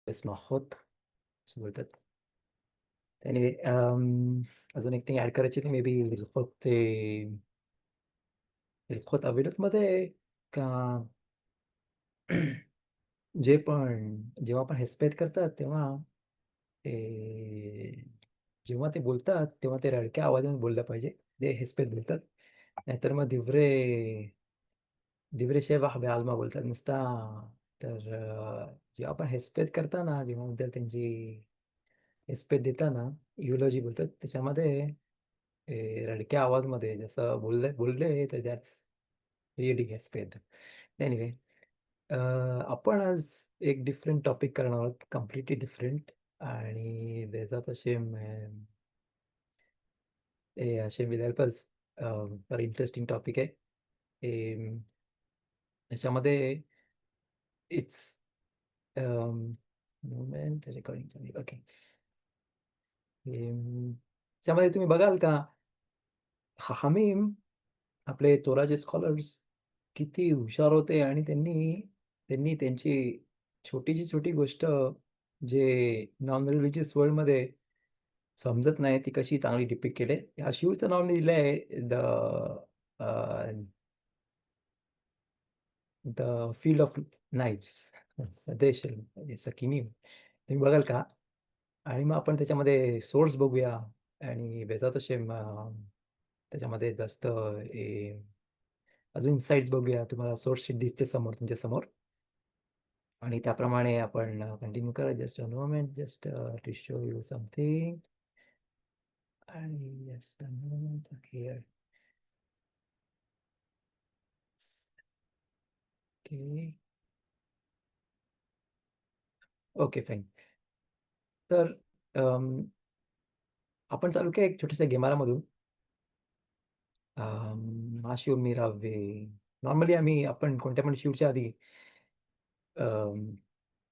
Best आहोत असं बोलतात. एनिवे अजून एक थिंग ॲड करायची होती मे बी हिलखोत अविरतमध्ये का जे पण जेव्हा आपण हेस्पेद करतात तेव्हा ते जेव्हा ते बोलतात तेव्हा ते रडक्या आवाजाने बोललं पाहिजे. ते हेस्पेद बोलतात. नाहीतर मग दिवरे शेवाह बेआल्मा बोलतात नुसता. तर जेव्हा आपण हेस्पेद करताना जेव्हा त्यांची हेस्पेद देताना युलॉजी बोलतात त्याच्यामध्ये रडक्या आवाजमध्ये जसं बोलले तर दॅट्स रिअली हेस्पेद. एनिवे आपण आज एक डिफरंट टॉपिक करणार आहोत, कम्प्लिटली डिफरंट. आणि त्याच्यात असे विदर्भच फार इंटरेस्टिंग टॉपिक आहे. त्याच्यामध्ये इट्स मुवमेंट रेकॉर्डिंग. ओके. त्याच्यामध्ये तुम्ही बघाल का हमीम आपले तोराचे स्कॉलर्स किती हुशार होते आणि त्यांनी त्यांनी त्यांची छोटीची छोटी गोष्ट जे नॉन रिलिजियस वर्ल्डमध्ये समजत नाही ती कशी चांगली डिपिक्ट केले. ह्या शिवचं नाव दिलं आहे द फील्ड ऑफ नाईफ्स सदेश सकिनी. तुम्ही बघाल का? आणि मग आपण त्याच्यामध्ये सोर्स बघूया आणि बेजात असे त्याच्यामध्ये जास्त अजून इन्साइट्स बघूया. तुम्हाला सोर्स शीट दिसते समोर तुमच्या समोर आणि त्याप्रमाणे आपण कंटिन्यू करा. Just a moment, just to show you something. आणि just a moment here. Okay. Okay, fine. तर आपण चालू केलं एक छोट्याशा गेमारामधून. हा शिव मी राहावे. नॉर्मली आपण कोणत्या पण शिवच्या आधी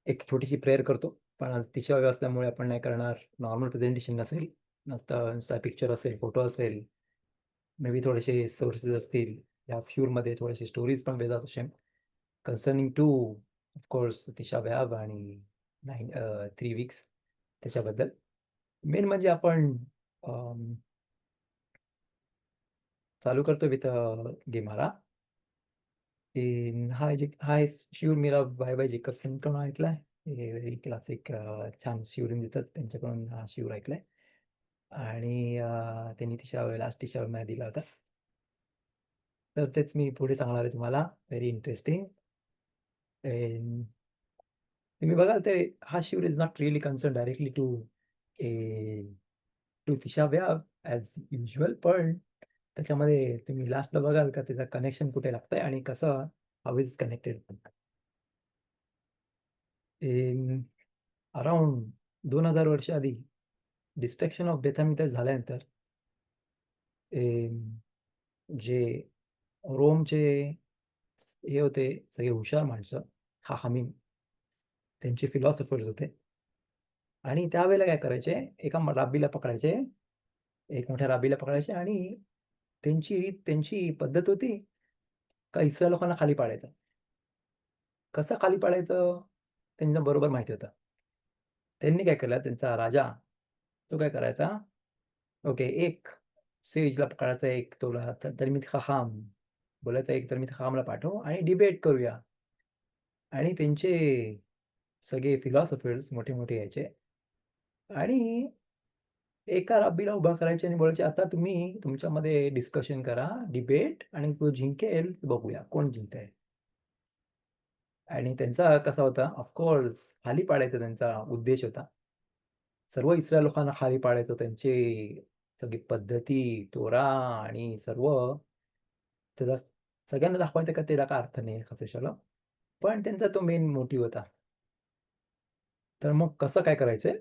एक छोटीशी प्रेयर करतो. पण आज तिच्या वेळ असल्यामुळे आपण नाही करणार. नॉर्मल प्रेझेंटेशन नसेल, नुसता पिक्चर असेल, फोटो असेल, मे बी थोडेसे सोर्सेस असतील. या फ्यूरमध्ये थोडेसे स्टोरीज पण वेगळ्या असेल कन्सर्निंग टू ऑफकोर्स तिशा व्याब आणि 3 वीक्स त्याच्याबद्दल. मेन म्हणजे आपण चालू करतो विथ गेमाला. हाय शिवर मीरा बाय जेकबसन कडून ऐकलाय. व्हेरी क्लासिक छान शिवरिंग देतात त्यांच्याकडून हा शिवर ऐकलाय. आणि त्यांनी लास्ट तिशा मॅ दिला होता. तर तेच मी पुढे सांगणार आहे तुम्हाला. Very interesting. तुम्ही बघाल ते हा shiver is not really concern directly to फिशा व्याव ॲज युजल. पण त्याच्यामध्ये तुम्ही लास्टला बघाल का त्याचा कनेक्शन कुठे लागतंय आणि कसं हाऊ इज कनेक्टेड. अराउंड 2000 वर्ष आधी डिस्ट्रक्शन ऑफ बेथामिथर झाल्यानंतर जे रोमचे हे होते सगळे हुशार माणसं, हा हमीम त्यांचे फिलॉसॉफर्स होते. आणि त्यावेळेला काय करायचे, एका राबीला पकडायचे, एक मोठ्या राबीला पकडायचे आणि त्यांची त्यांची पद्धत होती का इस्रायल लोकांना खाली पाडायचं. कसं खाली पाडायचं त्यांना बरोबर माहिती होतं. त्यांनी काय केलं, त्यांचा राजा तो काय करायचा, ओके, एक सेजला पकडायचा, एक तोला तरमित खहाम बोलायचा, एक तरमित खहामला पाठव आणि डिबेट करूया. आणि त्यांचे सगळे फिलॉसॉफर्स मोठे मोठे यायचे आणि एका राबीला उभा करायचे आणि बोलायचे, आता तुम्ही तुमच्यामध्ये डिस्कशन करा, डिबेट, आणि तो जिंकेल बघूया कोण जिंकतंय. आणि त्यांचा कसा होता, ऑफकोर्स खाली पाडायचा त्यांचा उद्देश होता. सर्व इस्रायल लोकांना खाली पाडायचं, त्यांची सगळी पद्धती, तोरा आणि सर्व त्याचा सगळ्यांना दाखवायचं का त्याला काय अर्थ नाही कशाला. पण त्यांचा तो मेन मोटिव्ह होता. तर मग कसं काय करायचंय,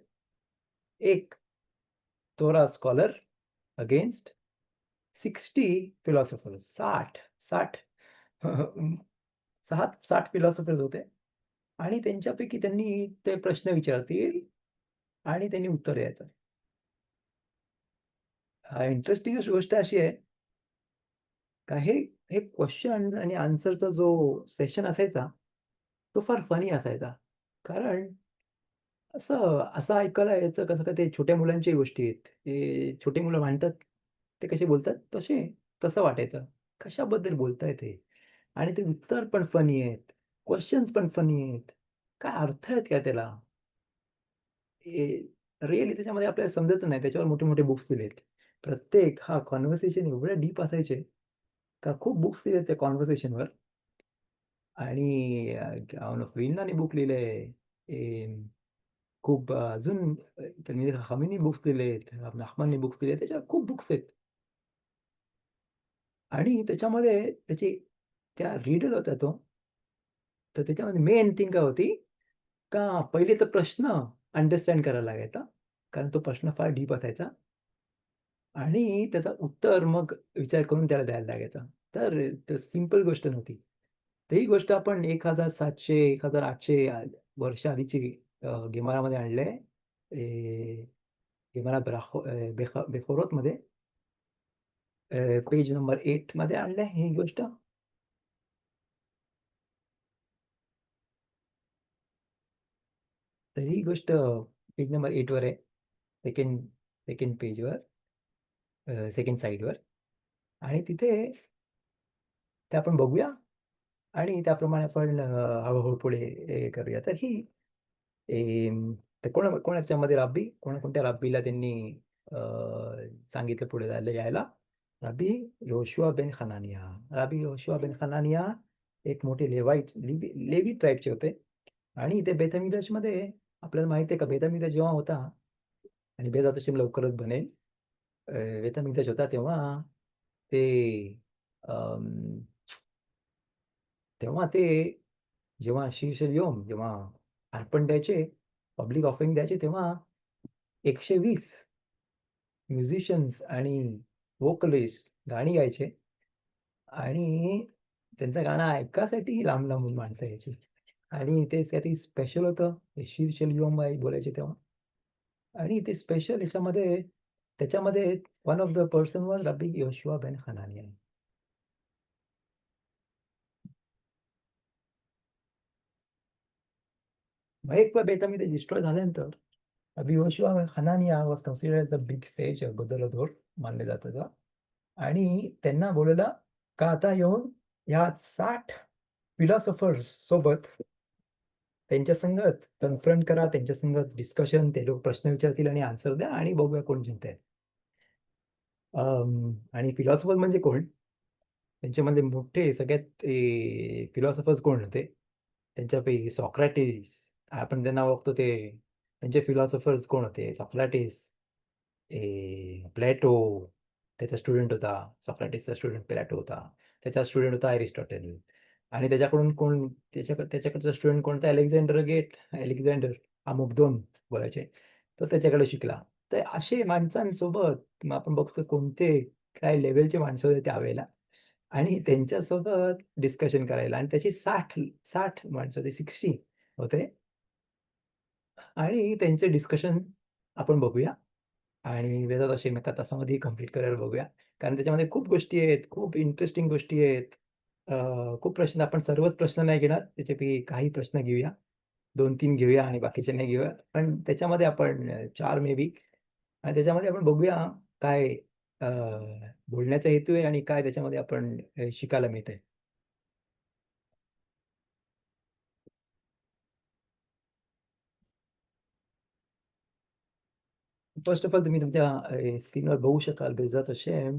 एक तोरा स्कॉलर अगेन्स्ट 60 फिलॉसॉफर्स. 60 60 फिलॉसॉफर्स होते आणि त्यांच्यापैकी त्यांनी ते प्रश्न विचारतील आणि त्यांनी उत्तर द्यायचं. इंटरेस्टिंग गोष्ट अशी आहे का हे हे क्वेश्चन आणि आन्सरचा जो सेशन असायचा तो फार फनी असायचा. कारण असं असं ऐकायला यायचं कसं काय ते छोट्या मुलांची गोष्टी आहेत. ते छोटी मुलं भांडतात, ते कसे बोलतात तसे, तसं वाटायचं. कशाबद्दल बोलतायत हे? आणि ते उत्तर पण फनी आहेत, क्वेशन्स पण फनी आहेत. काय अर्थ आहेत का त्याला? हे रिअली त्याच्यामध्ये आपल्याला समजतच नाही. त्याच्यावर मोठे-मोठे बुक्स दिलेत. प्रत्येक कन्व्हर्सेशन एवढ्या डीप असायचे, का खूप बुक्स दिलेत त्या कन्व्हर्सेशनवर. आणि विल्नाने बुक लिहिलंय. खूप अजून त्यांनी हमीनी बुक्स दिलेत, नाहमाननी बुक्स दिलेत, त्याच्यावर खूप बुक्स आहेत. आणि त्याच्यामध्ये त्याची त्या रीडर होता तो, तर त्याच्यामध्ये मेन थिंग काय होती, का पहिले तर प्रश्न अंडरस्टँड करायला लागायचा. कारण तो प्रश्न फार डीप असायचा आणि त्याचं उत्तर मग विचार करून त्याला द्यायला लागायचा. तर सिंपल गोष्ट नव्हती. तर ही गोष्ट आपण 1700, 1800 वर्ष आधीची गेमारामध्ये आणलंय. गेमारा बेखोरोतमध्ये पेज नंबर 8 मध्ये आणलंय ही गोष्ट. तर ही गोष्ट पेज नंबर 8 वर आहे. सेकंड सेकंड पेजवर, सेकंड साइडवर. आणि तिथे ते आपण बघूया आणि त्याप्रमाणे आपण हळू पुढे करूया. तर ही तर कोणाच्यामध्ये राब्बी, कोणत्या राब्बीला त्यांनी अ, सांगितलं पुढे जायला यायला? राब्बी योशुआ बेन हनानिया. राब्बी योशुआ बेन हनानिया एक मोठे लेवी ट्राईबचे होते. आणि ते बेत मिद्राशमध्ये आपल्याला माहिती आहे का, बेत मिद्राश जेव्हा होता आणि बेदात हशेम लवकरच बनेल. बेत मिद्राश होता तेव्हा ते अं, तेव्हा ते जेव्हा शीर्ष योम जेव्हा अर्पण द्यायचे, पब्लिक ऑफरिंग द्यायचे, तेव्हा 120 म्युझिशियन्स आणि व्होकलिस्ट गाणी गायचे आणि त्यांचं गाणं ऐकायसाठी लांब-लांबून माणसं यायची. आणि ते काहीतरी स्पेशल होतं. ते शीर्षल योम बाई बोलायचे तेव्हा. आणि ते स्पेशल ह्याच्यामध्ये त्याच्यामध्ये one of the person was rabbi Yoshua ben Hananiah. मग एक बेटामध्ये डिस्ट्रॉय झाल्यानंतर rabbi Yoshua Hananiah was considered as a big sage गदोलधोर मानले जात होतं. आणि त्यांना बोलवलं का आता येऊन ह्या 60 फिलॉसॉफर्स सोबत त्यांच्या संगत कन्फ्रंट करा, त्यांच्या संगत डिस्कशन, ते लोक प्रश्न विचारतील आणि आन्सर द्या आणि बघूया कोण जिंकतंय. आणि फिलॉसॉफर म्हणजे कोण? त्यांच्यामध्ये मोठे सगळ्यात फिलॉसॉफर्स कोण होते? त्यांच्यापैकी सॉक्रेटिस, आपण त्यांना बघतो ते त्यांचे फिलॉसॉफर्स कोण होते? सॉक्रेटिस, प्लॅटो त्याचा स्टुडंट होता. सॉक्रेटिसचा स्टुडंट प्लॅटो होता. त्याचा स्टुडंट होता अरिस्टॉटल. आणि त्याच्याकडून कोण त्याच्याकडचा स्टुडंट कोणता? Alexander great. अलेक्झांडर अमुक 2 बोलायचे. तो त्याच्याकडे शिकला. तर असे माणसांसोबत मग आपण बघतो कोणते काय लेव्हलचे माणसं होते त्यावेळेला आणि त्यांच्यासोबत डिस्कशन करायला. आणि त्याची 60 माणसं होते, 60 होते. आणि त्यांचे डिस्कशन आपण बघूया आणि वेदात असे कथासंवादही कंप्लीट करायला बघूया. कारण त्याच्यामध्ये खूप गोष्टी आहेत, खूप इंटरेस्टिंग गोष्टी आहेत. खूप प्रश्न, आपण सर्वच प्रश्न नाही घेणार. त्याच्यापैकी काही प्रश्न घेऊया. 2-3 घेऊया आणि बाकीचे नाही घेऊया. पण त्याच्यामध्ये आपण 4 मे बी आणि त्याच्यामध्ये आपण बघूया काय अ, बोलण्याचा हेतू आहे आणि काय त्याच्यामध्ये आपण शिकायला मिळतंय. फर्स्ट ऑफ ऑल तुम्ही तुमच्या स्क्रीनवर बघू शकाल बेझात हशेम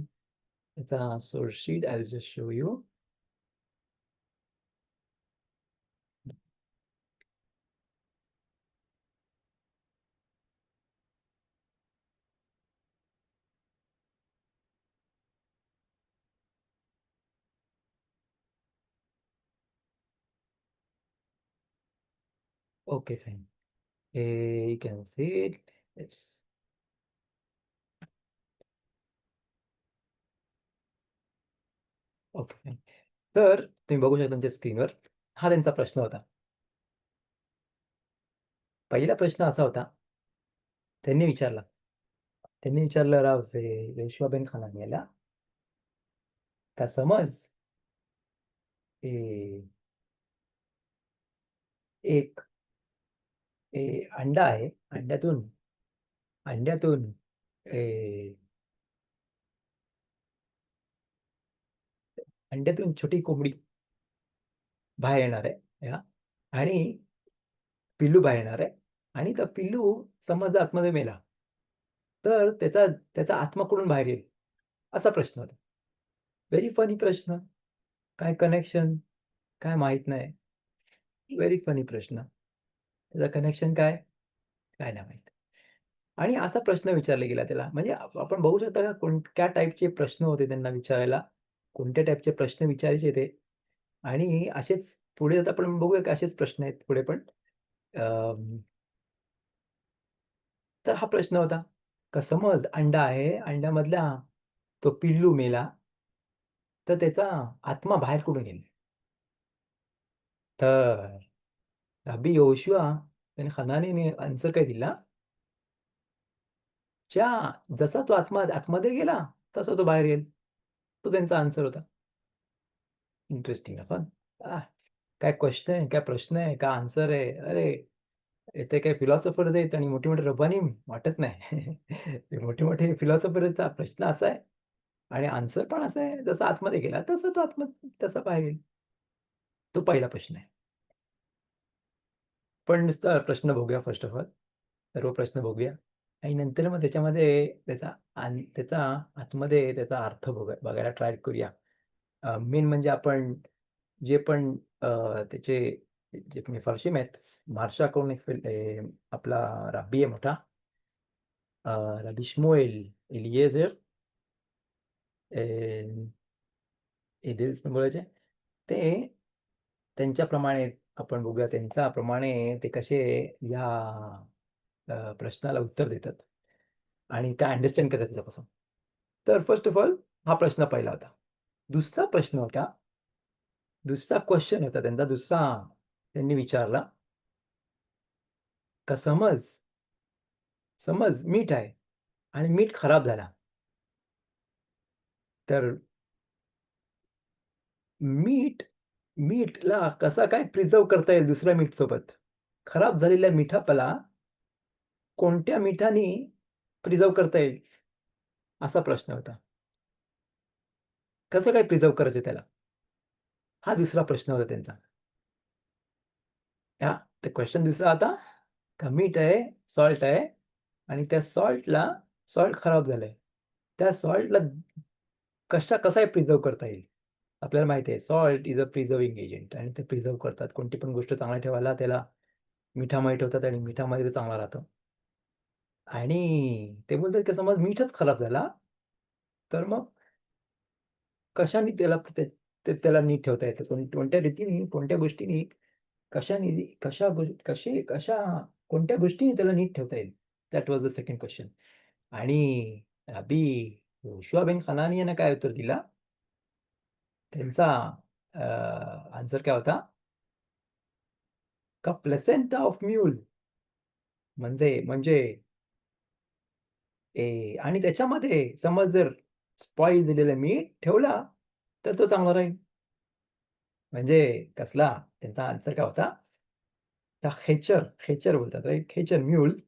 याचा source sheet. I will just show you. Okay, fine. You can see it. Yes. Okay, fine. तर तुम्ही बघू शकता तुमच्या स्क्रीनवर. हा त्यांचा प्रश्न होता. पहिला प्रश्न असा होता, त्यांनी विचारला. त्यांनी विचारलं राव योशुआ बेन हनानियाला, का समज ए, एक अंडा आहे. अंड्यातून ए, अंड्यातून छोटी कोंबडी बाहेर येणार आहे. आणि पिल्लू बाहेर येणार आहे. आणि तो पिल्लू समज आतमध्ये मेला, तर त्याचा त्याचा आत्मा कुठून बाहेर येईल, असा प्रश्न होता. व्हेरी फनी प्रश्न. काय कनेक्शन, काय माहित नाही. व्हेरी फनी प्रश्न. त्याचं कनेक्शन काय, काय नाही माहित. आणि असा प्रश्न विचारला गेला त्याला. म्हणजे आपण बघू शकता का कोणत्या टाईपचे प्रश्न होते त्यांना विचारायला, कोणत्या टाईपचे प्रश्न विचारायचे ते. आणि असेच पुढे आता आपण बघूया की असेच प्रश्न आहेत पुढे पण. तर हा प्रश्न होता, का समज अंडा आहे, अंड्यामधला तो पिल्लू मेला, तर त्याचा आत्मा बाहेर कुठून येईल? तर रब्बी यहोशुआ बिन हनानीने आन्सर काय दिला? ज्या जसा तो आतमध्ये गेला, तसा तो बाहेर येईल. तो त्यांचा आन्सर होता. इंटरेस्टिंग ना पण? आह! काय क्वेश्चन आहे, काय प्रश्न आहे, काय आन्सर आहे. अरे, इथे काही फिलॉसॉफर्स आहेत आणि मोठे-मोठे रब्बानी वाटत नाही. ते मोठे-मोठे फिलॉसॉफरचा प्रश्न असा आहे आणि आन्सर पण असा आहे, जसा आतमध्ये गेला, तसा तो तसा बाहेर येईल. तो पहिला प्रश्न आहे. पण नुसता प्रश्न बघूया फर्स्ट ऑफ ऑल. सर्व प्रश्न बघूया आणि नंतर मग त्याच्यामध्ये त्याचा आतमध्ये त्याचा अर्थ बघायला ट्राय करूया. मेन म्हणजे आपण जे पण त्याचे जे मेफारशीम आहेत, मार्शा करून एक आपला राब्बी आहे मोठा, रबी श्मुएल एलिएझर एदेल्स पण बोलायचे. ते त्यांच्याप्रमाणे आपण बघूया त्यांच्याप्रमाणे ते कसे या प्रश्नाला उत्तर देतात आणि काय अंडरस्टँड करतात त्याच्यापासून. तर फर्स्ट ऑफ ऑल हा प्रश्न पहिला होता. दुसरा प्रश्न होता, दुसरा क्वेश्चन होता त्यांचा दुसरा त्यांनी विचारला, का समज मीठ आहे आणि मीठ खराब झाला, तर मीठ मीठला कसा काय प्रिझर्व्ह करता येईल दुसऱ्या मीठसोबत? खराब झालेल्या मिठाला कोणत्या मिठाने प्रिझर्व्ह करता येईल? असा प्रश्न होता. कसं काय प्रिझर्व्ह करायचं त्याला? हा दुसरा प्रश्न होता त्यांचा. हां, तर क्वेश्चन दुसरा होता, का मीठ आहे, सॉल्ट आहे आणि त्या सॉल्ट खराब झालंय. त्या सॉल्टला कसा प्रिझर्व्ह करता येईल? आपल्याला माहिती आहे सॉल्ट इज अ प्रिझर्व्हिंग एजंट आणि ते प्रिझर्व्ह करतात. कोणती पण गोष्ट चांगली ठेवायला त्याला मिठामध्ये ठेवतात आणि मिठामध्ये ते चांगलं राहतं. आणि ते बोलतात की समज मीठच खराब झाला, तर मग कशाने त्याला नीट ठेवता येतं? कोणत्या रीतीने, कोणत्या गोष्टींनी, कशाने, कशा कोणत्या गोष्टीने त्याला नीट ठेवता येईल? That was the second question. आणि रब्बी योशुआ बिन हनानी यानं काय उत्तर दिला? त्यांचा आन्सर काय होता? का प्लेसेंटा ऑफ म्यूल म्हणजे आणि त्याच्यामध्ये समज जर स्पॉईल दिलेलं मीठ ठेवला, तर तो चांगला राहील. म्हणजे कसला? त्यांचा आन्सर काय होता? त्या खेचर बोलतात राइट? खेचर म्यूल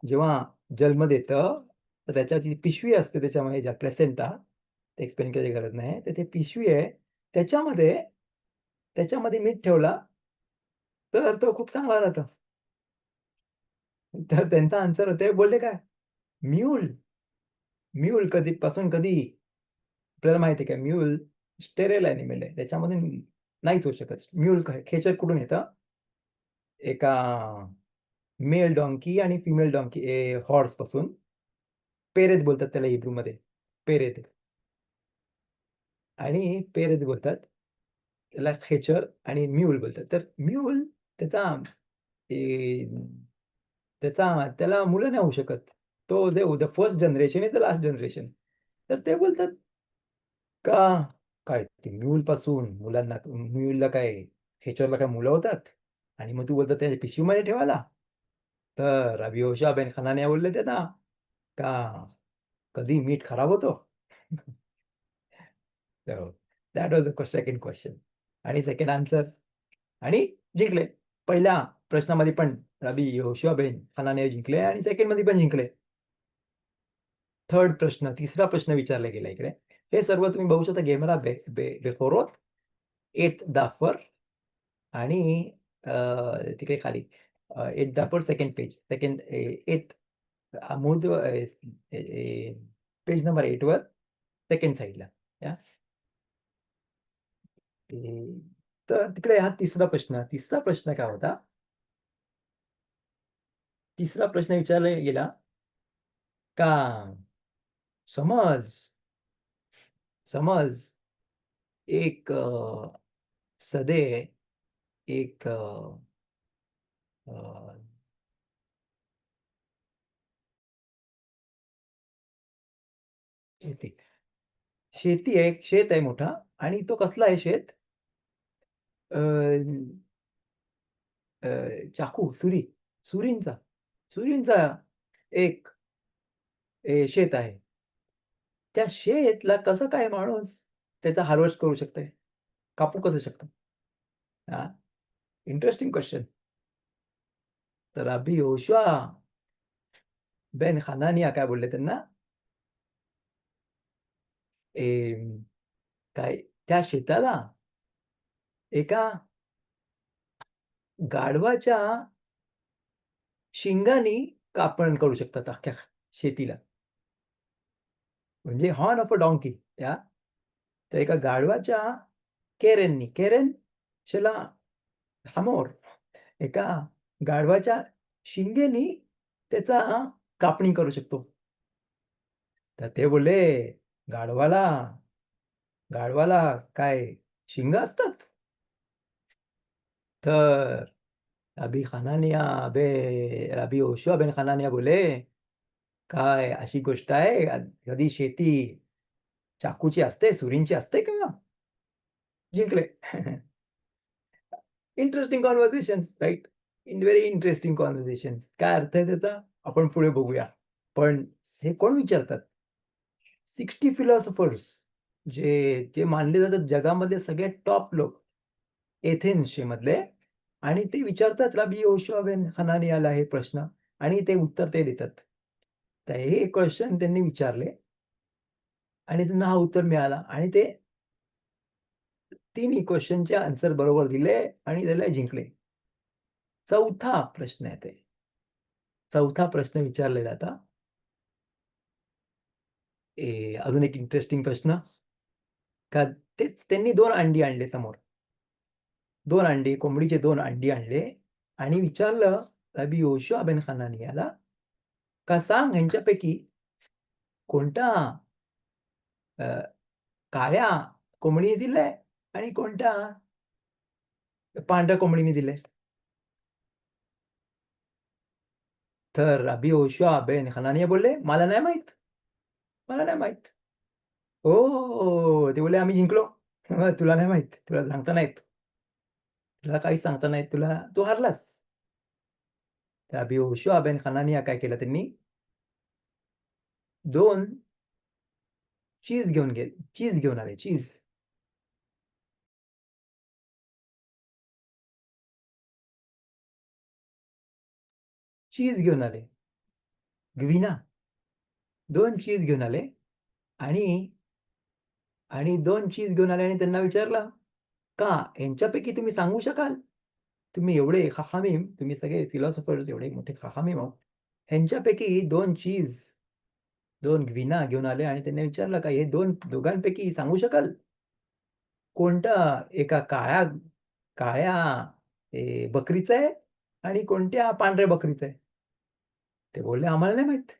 जेव्हा जन्म देतं, तर त्याच्यात पिशवी असते त्याच्यामध्ये ज्या प्लेसेंटा, ते एक्सप्लेन करायची गरज नाही. तर ती पिशवी आहे, त्याच्यामध्ये त्याच्यामध्ये मीठ ठेवला, तर तो खूप चांगला राहतो. तर त्यांचा आन्सर होते बोलले काय? म्यूल म्यूल कधीपासून कधी आपल्याला माहिती आहे का म्यूल स्टेरेल ॲनिमल आहे. त्याच्यामध्ये नाहीच होऊ शकत. म्यूल काय खेचर कुठून येतं? एका मेल डॉन्की आणि फिमेल डॉन्की हॉर्सपासून. पेरेत बोलतात त्याला हिब्रूमध्ये. पेरेत आणि पेरेत बोलतात. त्याला खेचर आणि म्यूल बोलतात. तर म्यूल त्याचा ए, त्याला मुलं नाही होऊ शकत. तो द फर्स्ट जनरेशन आहे, द लास्ट जनरेशन. तर ते बोलतात का काय ते म्यूलपासून म्यूलला काय खेचरला काय मुलं होतात? आणि मग तू बोलतात त्या पिशवीमध्ये ठेवायला? तर रबी होशा बेन खानाने बोलले ते ना, का कधी मीठ खराब होतो? So that was the second question आणि सेकंड आन्सर आणि जिंकले. पहिल्या प्रश्नामध्ये पण रबी यहोशुआ बेन हनानिया जिंकले आणि सेकंड मध्ये पण जिंकले. थर्ड प्रश्न, तिसरा प्रश्न विचारला गेला इकडे. हे सर्व तुम्ही बघू शकता गेमरा बेखोरोत, एट दाफर आणि तिकडे खाली एट दाफर सेकंड पेज, सेकंड एट अमूद पेज नंबर 8 वर सेकंड साईडला. या तर तिकडे हा तिसरा प्रश्न. तिसरा प्रश्न काय होता? तिसरा प्रश्न विचारला गेला का समज समज एक सदे एक शेती शेती आहे, शेत आहे मोठा आणि तो कसला आहे शेत? चाकू, सुरींचा एक शेत आहे. त्या शेतला कसं काय माणूस त्याचा हार्वेस्ट करू शकते? कापू कसं शकतो? हा, इंटरेस्टिंग क्वेश्चन. तर रबी यहोशुआ बेन हनानिया काय बोलले त्यांना? काय त्या शेताला एका गाढवाच्या शिंगानी कापण करू शकतात अख्ख्या शेतीला. म्हणजे हॉर्न ऑफ अ डॉंकी. या तर एका गाढवाच्या केरेन शेला हमोर एका गाढवाच्या शिंगेनी त्याचा कापणी करू शकतो. तर ते बोलले गाढवाला गाढवाला काय शिंग असतात? तर रबी यहोशुआ बेन हनानिया बोले काय अशी गोष्ट आहे? कधी शेती चाकूची असते, सुरींची असते का? जिंकले. Interesting conversations, right? In very interesting conversations. काय अर्थ आहे त्याचा आपण पुढे बघूया. पण हे कोण विचारतात? 60 फिलॉसॉफर्स जे जे मानले जातात जगामध्ये सगळ्यात टॉप लोक एथेन्सचे मधले, आणि ते विचारतात रबी यहोशुआ बेन हनानियाला हे प्रश्न आणि ते उत्तर ते देतात. तर हे क्वेश्चन त्यांनी विचारले आणि त्यांना हा उत्तर मिळाला आणि ते तिन्ही क्वेश्चनचे आन्सर बरोबर दिले आणि त्याला जिंकले. चौथा प्रश्न येते. चौथा प्रश्न विचारला जाता. अजून एक इंटरेस्टिंग प्रश्न. का तेच त्यांनी 2 अंडी आणले समोर. 2 अंडी, कोंबडीचे 2 अंडी आणले आणि विचारलं रबी यहोशुआ बेन हनानियाला का सांग ह्यांच्यापैकी कोणता काळ्या कोंबडीने दिलंय आणि कोणत्या पांढऱ्या कोंबडीने दिलंय? तर रबी यहोशुआ बेन हनानिया बोलले, "मला नाही माहीत. मला नाही माहीत." "ओह!" ते बोलले, "आम्ही जिंकलो." "तुला नाही माहीत. तुला सांगता नाही येत. तुला काहीच सांगता नाही येत. तू हारलास." रबी यहोशुआ बेन हनानिया काय केलं त्यांनी? 2 चीज घेऊन आले. चीज घेऊन आले. ग्विना 2 चीज घेऊन आले आणि 2 चीज घेऊन आले आणि त्यांना विचारलं, "का यांच्यापैकी तुम्ही सांगू शकाल? तुम्ही एवढे खहामीम, तुम्ही सगळे फिलॉसॉफर्स एवढे मोठे खहामीम आहोत. ह्यांच्यापैकी 2 चीज, 2 ग्विना घेऊन आले आणि त्यांनी विचारलं, का हे दोघांपैकी सांगू शकाल? कोणता एका काळ्या काळ्या बकरीचं आहे आणि कोणत्या पांढऱ्या बकरीचं आहे?" ते बोलले, "आम्हाला नाही माहीत."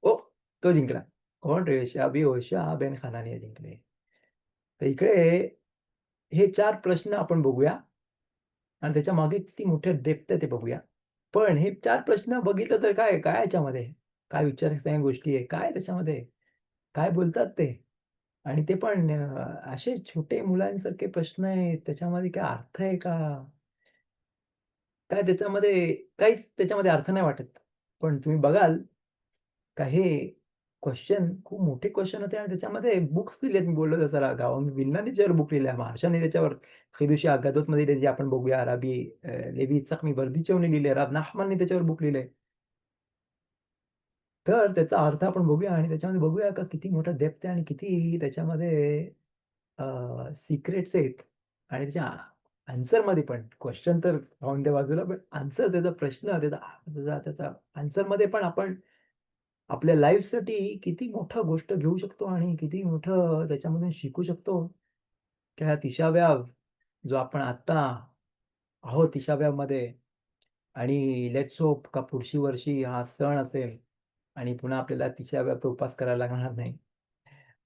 ओ, तो जिंकला. कोण रे? रबी यहोशुआ बेन हनानिया जिंकले. तर इकडे हे 4 प्रश्न आपण बघूया आणि त्याच्या मागे किती मोठे डेप्थ आहे ते बघूया. पण हे 4 प्रश्न बघितलं तर काय, काय याच्यामध्ये? काय विचारण्याच्या गोष्टी आहे? काय त्याच्यामध्ये? काय बोलतात ते? आणि ते पण असे छोटे मुलांसारखे प्रश्न आहेत. त्याच्यामध्ये काय अर्थ आहे का? काय त्याच्यामध्ये काहीच त्याच्यामध्ये अर्थ नाही वाटत. पण तुम्ही बघाल का हे क्वेश्चन खूप मोठे क्वेश्चन होते आणि त्याच्यामध्ये बुक्स दिलेत. मी बोललो तसं गावामध्ये विल्नाने त्याच्यावर बुक लिहिलं आहे. महाराष्ट्राने त्याच्यावर खिदुशी अगादोतमध्ये त्याची आपण बघूया अराबी लेवी इत्साक मी बर्दिचेवने लिहिले, राब नाहमानने त्याच्यावर बुक लिहिलंय. तर त्याचा अर्थ आपण बघूया आणि त्याच्यामध्ये बघूया का किती मोठा डेप्थ आहे आणि किती त्याच्यामध्ये सिक्रेट्स आहेत आणि त्याच्या आन्सरमध्ये पण क्वेश्चन तर राहून द्या बाजूला, पण आन्सर त्याचा प्रश्न त्याचा त्याचा त्याचा आन्सरमध्ये पण आपण आपल्या लाईफसाठी किती मोठा गोष्ट घेऊ शकतो आणि किती मोठं त्याच्यामधून शिकू शकतो. त्या 30व्या जो आपण आत्ता आहोत 30व्यामध्ये आणि लेट्स होप का पुढच्या वर्षी हा सण असेल आणि पुन्हा आपल्याला 30व्याचा उपास करायला लागणार नाही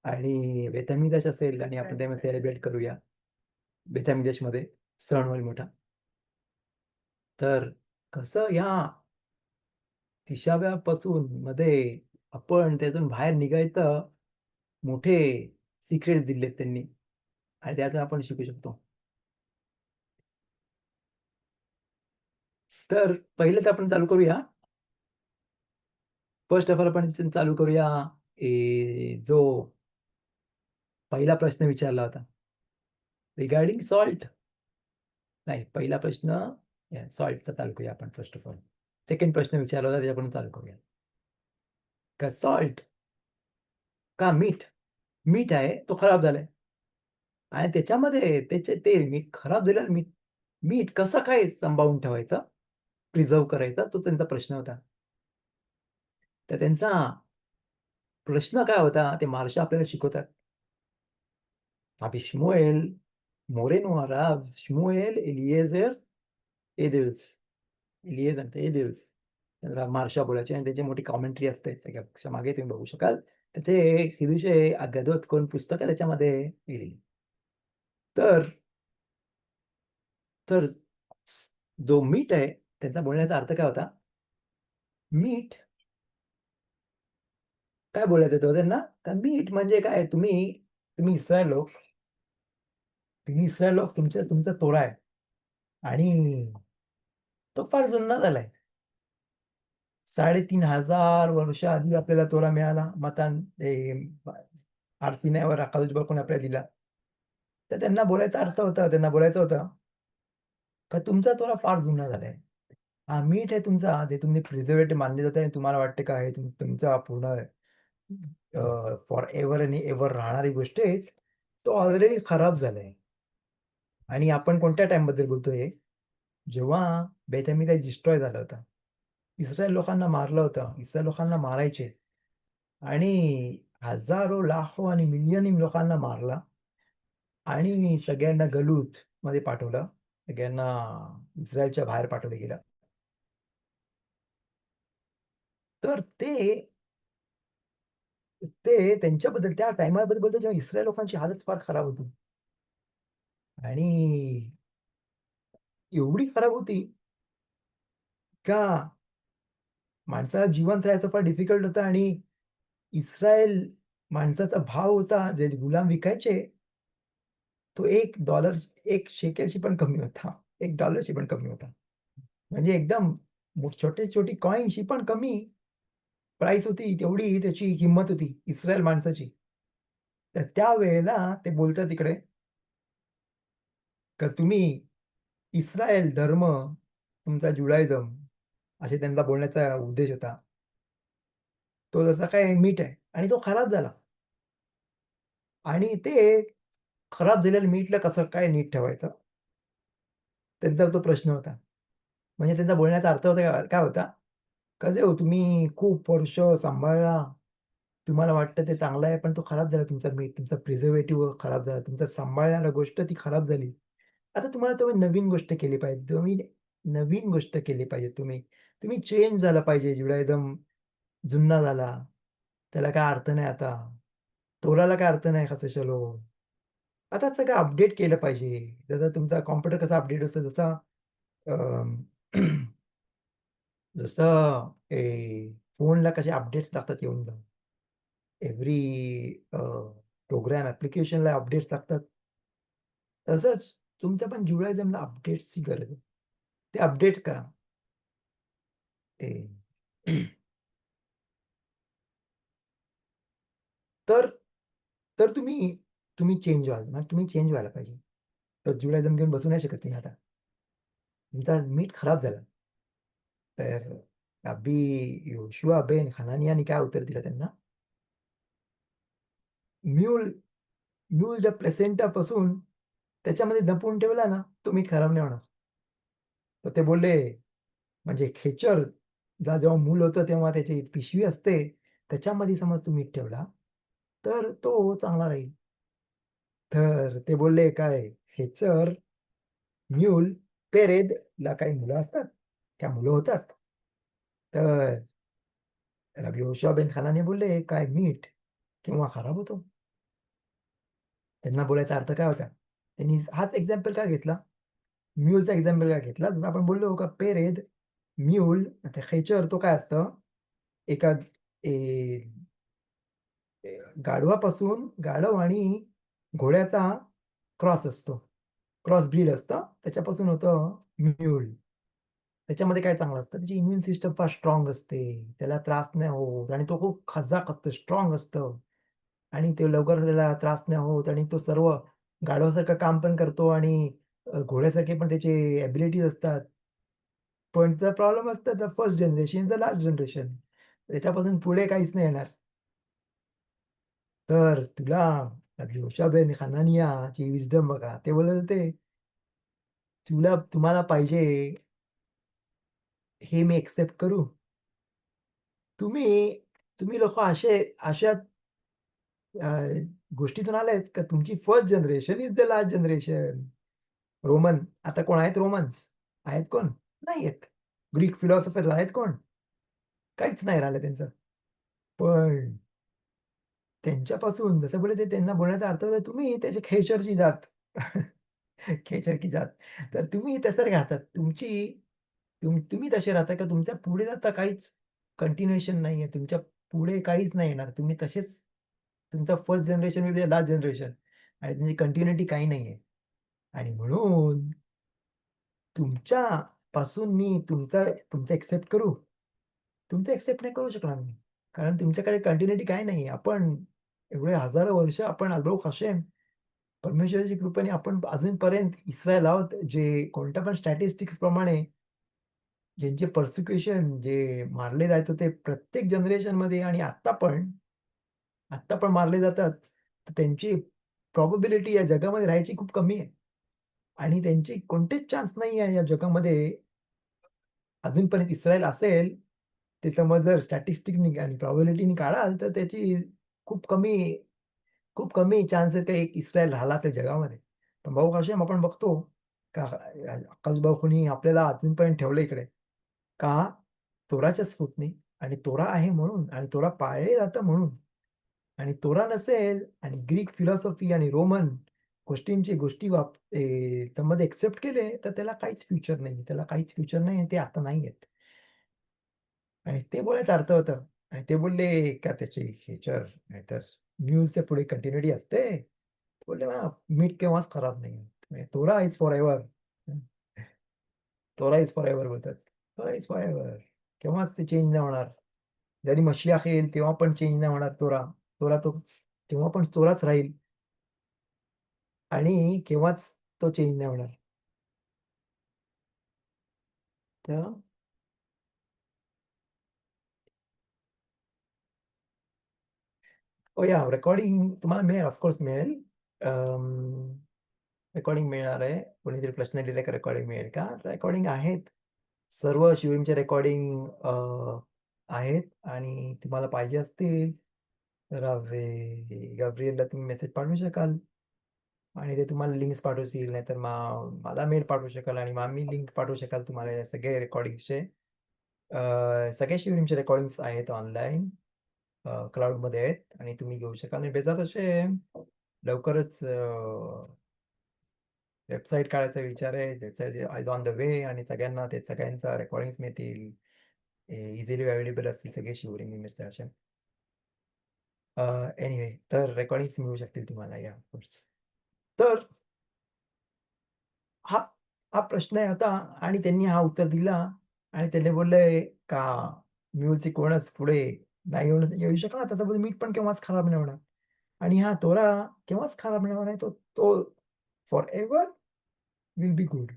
आणि बेतहामिदेश असेल आणि आपण त्यामध्ये सेलिब्रेट करूया. बेतहामिदेशमध्ये सण होईल मोठा. तर कसं या 30व्यापासून मध्ये आपण त्यातून बाहेर निघायचं मोठे सिक्रेट दिलेत त्यांनी आणि त्यातून आपण शिकू शकतो. तर पहिलं तर आपण चालू करूया. फर्स्ट ऑफ ऑल आपण चालू करूया जो पहिला प्रश्न विचारला होता. Regarding salt. नाही, पहिला प्रश्न सॉल्टचा चालू करूया आपण फर्स्ट ऑफ ऑल. सेकंड प्रश्न विचारला होता त्याच्याकडून चालू करूया. का सॉल्ट का मीठ? मीठ आहे तो खराब झालाय आणि त्याच्यामध्ये त्याचे ते मीठ खराब झालेलं मीठ मीठ कसं काय सांभाळून ठेवायचं, प्रिझर्व्ह करायचा तो त्यांचा प्रश्न होता. तर त्यांचा प्रश्न काय होता ते महर्षी आपल्याला शिकवतात. रबी शमुएल मोरेनो राब शमुएल एलिएझर एदेल्स. एलिएझर ते एदेल्स. त्याला महाराष्ट्र बोलायचे आणि त्याची मोठी कॉमेंट्री असते सगळ्या मागे तुम्ही बघू शकाल. त्याचे हिदुशे अगादोत कोण पुस्तक आहे त्याच्यामध्ये लिहिली. तर तर जो मीठ आहे त्यांचा बोलण्याचा अर्थ काय होता? मीठ काय बोलण्यात येतं त्यांना? का मीठ म्हणजे काय तुम्ही इस्रायल लोक तुमचा तोरा आहे आणि तो फार जुना झालाय. 3500 वर्ष आधी आपल्याला तोरा मिळाला. आर सिनायवर अकादश कोणी आपल्याला दिला. तर त्यांना बोलायचा अर्थ होता, त्यांना बोलायचं होतं का तुमचा तोरा फार जुना झालाय. हा मीठ आहे तुमचा जे तुम्ही प्रिझर्वेटिव्ह मानले जाते आणि तुम्हाला वाटते का हे तुमचा पूर्ण फॉर एव्हर आणि एव्हर राहणारी गोष्ट आहे. तो ऑलरेडी खराब झालाय. आणि आपण कोणत्या टाईमबद्दल बोलतोय? जेव्हा बेथेमिदा डिस्ट्रॉय झाला होता. इस्रायल लोकांना मारलं होतं. इस्रायल लोकांना मारायचे आणि हजारो, लाखो आणि मिलियन लोकांना मारला आणि सगळ्यांना गलूतमध्ये पाठवलं. सगळ्यांना इस्रायलच्या बाहेर पाठवलं गेलं. तर ते त्यांच्याबद्दल त्या टाईमाबद्दल बोलतो जेव्हा इस्रायल लोकांची हालत फार खराब होती. आणि एवढी खराब होती का माणसाला जिवंत राहायचं फार डिफिकल्ट होतं आणि इस्रायल माणसाचा भाव होता, जे गुलाम विकायचे, तो $1 1 शेकेलची पण कमी होता. $1 पण कमी होता. म्हणजे एकदम छोटी-छोटी कॉइन्सची पण कमी प्राइस होती, तेवढी त्याची किंमत होती इस्रायल माणसाची. तर त्यावेळेला ते बोलतात तिकडे, का तुम्ही इस्रायल धर्म, तुमचा जुडायझम असे त्यांचा बोलण्याचा उद्देश होता. तो जसा काय मीठ आहे आणि तो खराब झाला आणि ते खराब झालेलं मीठला कसं काय नीट ठेवायचं? त्यांचा तो प्रश्न होता. म्हणजे त्यांचा बोलण्याचा अर्थ होता काय होता? का जे हो तुम्ही खूप वर्ष सांभाळला, तुम्हाला वाटतं ते चांगलं आहे, पण तो खराब झाला तुमचा मीठ, तुमचा प्रिझर्व्हेटिव्ह खराब झाला, तुमचा सांभाळणारा गोष्ट ती खराब झाली. आता तुम्हाला तुम्ही नवीन गोष्ट केली पाहिजे. तुम्ही नवीन गोष्ट केली पाहिजे तुम्ही. तुम्ही चेंज झाला पाहिजे. जुडायझम जुना झाला. त्याला काय अर्थ नाही आता. तोलाला काय अर्थ नाही खा चलो. आता सगळं अपडेट केलं पाहिजे. जसं तुमचा कॉम्प्युटर कसा अपडेट होतो जसा अं, जसं फोनला कसे अपडेट्स लागतात येऊन जाऊन. एव्हरी प्रोग्राम ॲप्लिकेशनला अपडेट्स लागतात. तसंच तुमच्या पण जुडायझमला अपडेट्सची गरज आहे. ते अपडेट करा. ते तर तुम्ही चेंज व्हाल. मग तुम्ही चेंज व्हायला पाहिजे. तर जुडायझम घेऊन बसू नाही शकत तुम्ही आता. तुमचा मीट खराब झाला. तर रब्बी योशुआ बेन हनानियाने काय उत्तर दिलं त्यांना? म्यूल म्यूलच्या प्लेसेंटापासून त्याच्यामध्ये जपून ठेवला ना, तो मीठ खराब नाही होणार. तर ते बोलले, म्हणजे खेचरला जेव्हा मूल होतं तेव्हा त्याची पिशवी असते, त्याच्यामध्ये समज तू मीठ ठेवला, तर तो चांगला राहील. तर ते बोलले, काय खेचर, म्यूल, पेरेदला काही मुलं असतात, त्या मुलं होतात. तर रबी योशुआ बेन खानाने बोलले, काय मीठ केव्हा खराब होतो? त्यांना बोलायचा अर्थ काय होता? त्यांनी हाच एक्झाम्पल का घेतला? म्यूलचा एक्झाम्पल का घेतला? जसं आपण बोललो का पेरेद, म्यूल, आता खेचर तो काय असतं? एका ए गाढवापासून गाढव आणि घोड्याचा क्रॉस असतो. क्रॉस ब्रीड असतं. त्याच्यापासून होतं म्यूल. त्याच्यामध्ये काय चांगलं असतं? त्याची इम्युन सिस्टम फार स्ट्राँग असते. त्याला त्रास नाही होत आणि तो खूप खजाक असतं, स्ट्राँग असतं आणि ते लवकर त्याला त्रास नाही होत आणि तो सर्व गाढवासारखं काम पण करतो आणि घोड्यासारखे पण त्याचे एबिलिटीज असतात. पण त्याचा प्रॉब्लेम असतं the first generation, the last generation. त्याच्यापासून पुढे काहीच नाही येणार. तर तुला जोशा बेन हनानियाची विस्डम बघा. ते बोलत होते, तुम्हाला पाहिजे हे मी एक्सेप्ट करू. तुम्ही तुम्ही लोकं अशा अ, गोष्टीतून आलेत का तुमची first generation is the last generation. Roman आता कोण आहेत रोमन्स? आहेत कोण? नाही आहेत. ग्रीक फिलॉसॉफर्स आहेत कोण? काहीच नाही राहिलं त्यांचं. पण त्यांच्यापासून जसं बोलले ते त्यांना बोलण्याचा अर्थ होता तुम्ही त्याची खेचरची जात. खेचर की जात. तर तुम्ही तसं राहतात. तुम्ही तसे राहता का तुमच्या पुढे जाता काहीच कंटिन्युएशन नाहीये. तुमच्या पुढे काहीच नाही येणार. तुम्ही तसेच तुमचा first generation will be last generation आणि तुमची कंटिन्युटी काही नाहीये. आणि म्हणून तुमच्यापासून मी तुमचं एक्सेप्ट करू? तुमचं एक्सेप्ट नाही करू शकणार मी. कारण तुमच्याकडे कंटिन्युटी काही नाहीये. आपण एवढे हजारो वर्ष आपण बारुख हशेम, परमेश्वराच्या कृपेने आपण अजूनपर्यंत इस्रायल आहोत, जे कोणत्या पण स्टॅटिस्टिक्स प्रमाणे ज्यांचे पर्सिक्युशन जे मारले जात होते प्रत्येक जनरेशनमध्ये आणि आत्ता पण मारले जातात. तर त्यांची प्रोबॅबिलिटी या जगामध्ये राहायची खूप कमी आहे आणि त्यांची कोणतेच चान्स नाही आहे या जगामध्ये अजूनपर्यंत इस्रायल असेल, ते समज जर स्टॅटिस्टिक्सनी आणि प्रोबॅबिलिटीनी काढाल, तर त्याची खूप कमी खूप कमी चान्स आहेत, की एक इस्रायल राहिला असेल जगामध्ये. पण भाऊ हाशेम आपण बघतो का अकाश बाहूनी आपल्याला अजूनपर्यंत ठेवलं इकडे. का? तोराच्या स्फूर्तीने आणि तोरा आहे म्हणून आणि तोरा पाळले जातं म्हणून. आणि तोरा नसेल आणि ग्रीक फिलॉसॉफी आणि रोमन त्यामध्ये एक्सेप्ट केले, तर त्याला काहीच फ्युचर नाही. त्याला काहीच फ्युचर नाही आणि ते आता नाही आहेत. आणि ते बोलायचा अर्थ होता. आणि ते बोलले का त्याची फ्युचर नाहीतर न्यूजच्या पुढे कंटिन्युटी असते. बोलले मीठ केव्हाच खराब नाही होत. तोरा इज फॉरएव्हर. तोरा इज फॉरएव्हर बोलतात. तोरा इज फॉरएव्हर. केव्हाच ते चेंज नाही होणार. जरी मशियाख येईल तेव्हा पण चेंज नाही होणार तोरा. तोरा तो तेव्हा पण तोराच राहील आणि केव्हाच तो चेंज नाही होणार. तर या रेकॉर्डिंग तुम्हाला मिळेल, ऑफ मिळेल. रेकॉर्डिंग मिळणार आहे. कोणीतरी प्रश्न दिलाय का रेकॉर्डिंग मिळेल का? रेकॉर्डिंग आहेत. सर्व शिवमचे रेकॉर्डिंग आहेत आणि तुम्हाला पाहिजे असतील तर गब्रिएलला तुम्ही मेसेज पाठवू शकाल आणि ते तुम्हाला लिंक्स पाठवतील. नाहीतर मला मेल पाठवू शकाल आणि मग मी लिंक पाठवू शकाल तुम्हाला या सगळे रेकॉर्डिंग्सचे. सगळ्या शिवमचे रेकॉर्डिंग्स आहेत ऑनलाईन. क्लाउडमध्ये आहेत आणि तुम्ही घेऊ शकाल आणि बेजार असे लवकरच वेबसाईट काढायचा विचार आहे. Website is on the way आणि सगळ्यांना ते सगळ्यांचा रेकॉर्डिंग्स मिळतील. इझिली अवेलेबल असतील सगळे शिवलिंग इमेजचे अशा. एनिवे तर रेकॉर्डिंग्स मिळू शकतील तुम्हाला या कोर्स. तर हा हा प्रश्न आहे आता आणि त्यांनी हा उत्तर दिला आणि त्याने बोलले का म्यूजिक कोणच पुढे नाही येऊ शकणार. त्याच्यामध्ये मीठ पण केव्हाच खराब नाही होणार. आणि हा तोरा केव्हाच खराब होणार नाही. तो तो for ever will be good.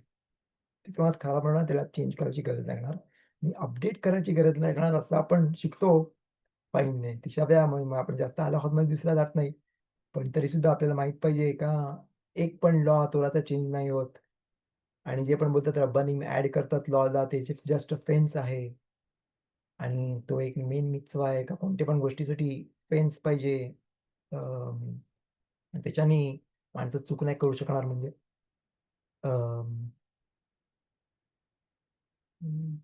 केव्हाच खराब होणार, त्याला चेंज करायची गरज नाही लागणार आणि अपडेट करायची गरज नाही लागणार, असं आपण शिकतो. फाईन नाही. 30व्या मग आपण जास्त आलाहोतमध्ये दिसला जात नाही. पण तरीसुद्धा आपल्याला माहीत पाहिजे का एक पण लॉ तोराचा चेंज नाही होत. आणि जे पण बोलतात रब्बानी ॲड करतात लॉला, त्याचे जस्ट फेन्स आहे. आणि तो एक मेन मित्सवा आहे का कोणत्या पण गोष्टीसाठी फेन्स पाहिजे. अं, त्याच्याने माणसं चूक नाही करू शकणार म्हणजे. अं, हं,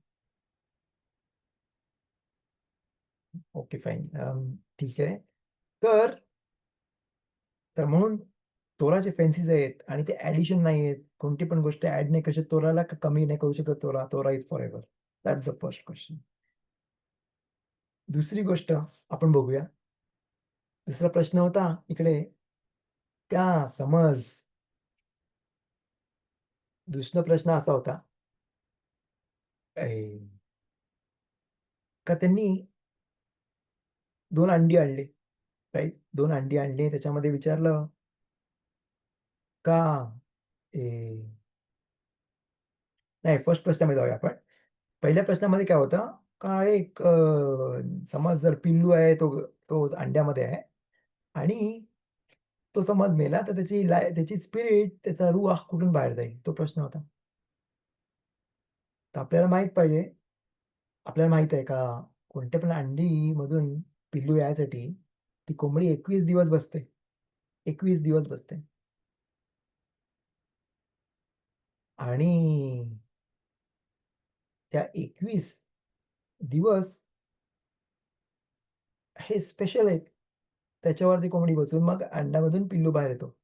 ओके फाईन. ठीक आहे. तर तर म्हणून तोराचे फेन्सीज आहेत आणि ते ॲडिशन नाही आहेत. कोणती पण गोष्ट ॲड नाही करू शकत तोराला, कमी नाही करू शकत तोरा. तोरा is forever. That's the first question. दुसरी गोष्ट आपण बघूया. दुसरा प्रश्न होता इकडे, का समज दुसरा प्रश्न असा होता, ऐ का त्यांनी 2 अंडी आणली, राइट? 2 अंडी आणली. त्याच्यामध्ये विचारलं का ए नाही, फर्स्ट प्रश्नामध्ये जाऊया आपण. पहिल्या प्रश्नामध्ये काय होतं, का एक समज जर पिल्लू आहे, तो तो अंड्यामध्ये आहे आणि तो समज मेला, तर त्याची स्पिरिट, त्याचा रूह कुठून बाहेर जाईल? तो प्रश्न होता. तर आपल्याला माहीत आहे का, कोणत्या पण अंडीमधून पिल्लू यायसाठी ती कोंबडी 21 दिवस बसते. 21 दिवस बसते. आणि त्या 21 दिवस हे स्पेशल आहेत. त्याच्यावरती कोंबडी बसून मग अंड्यामधून पिल्लू बाहेर येतो.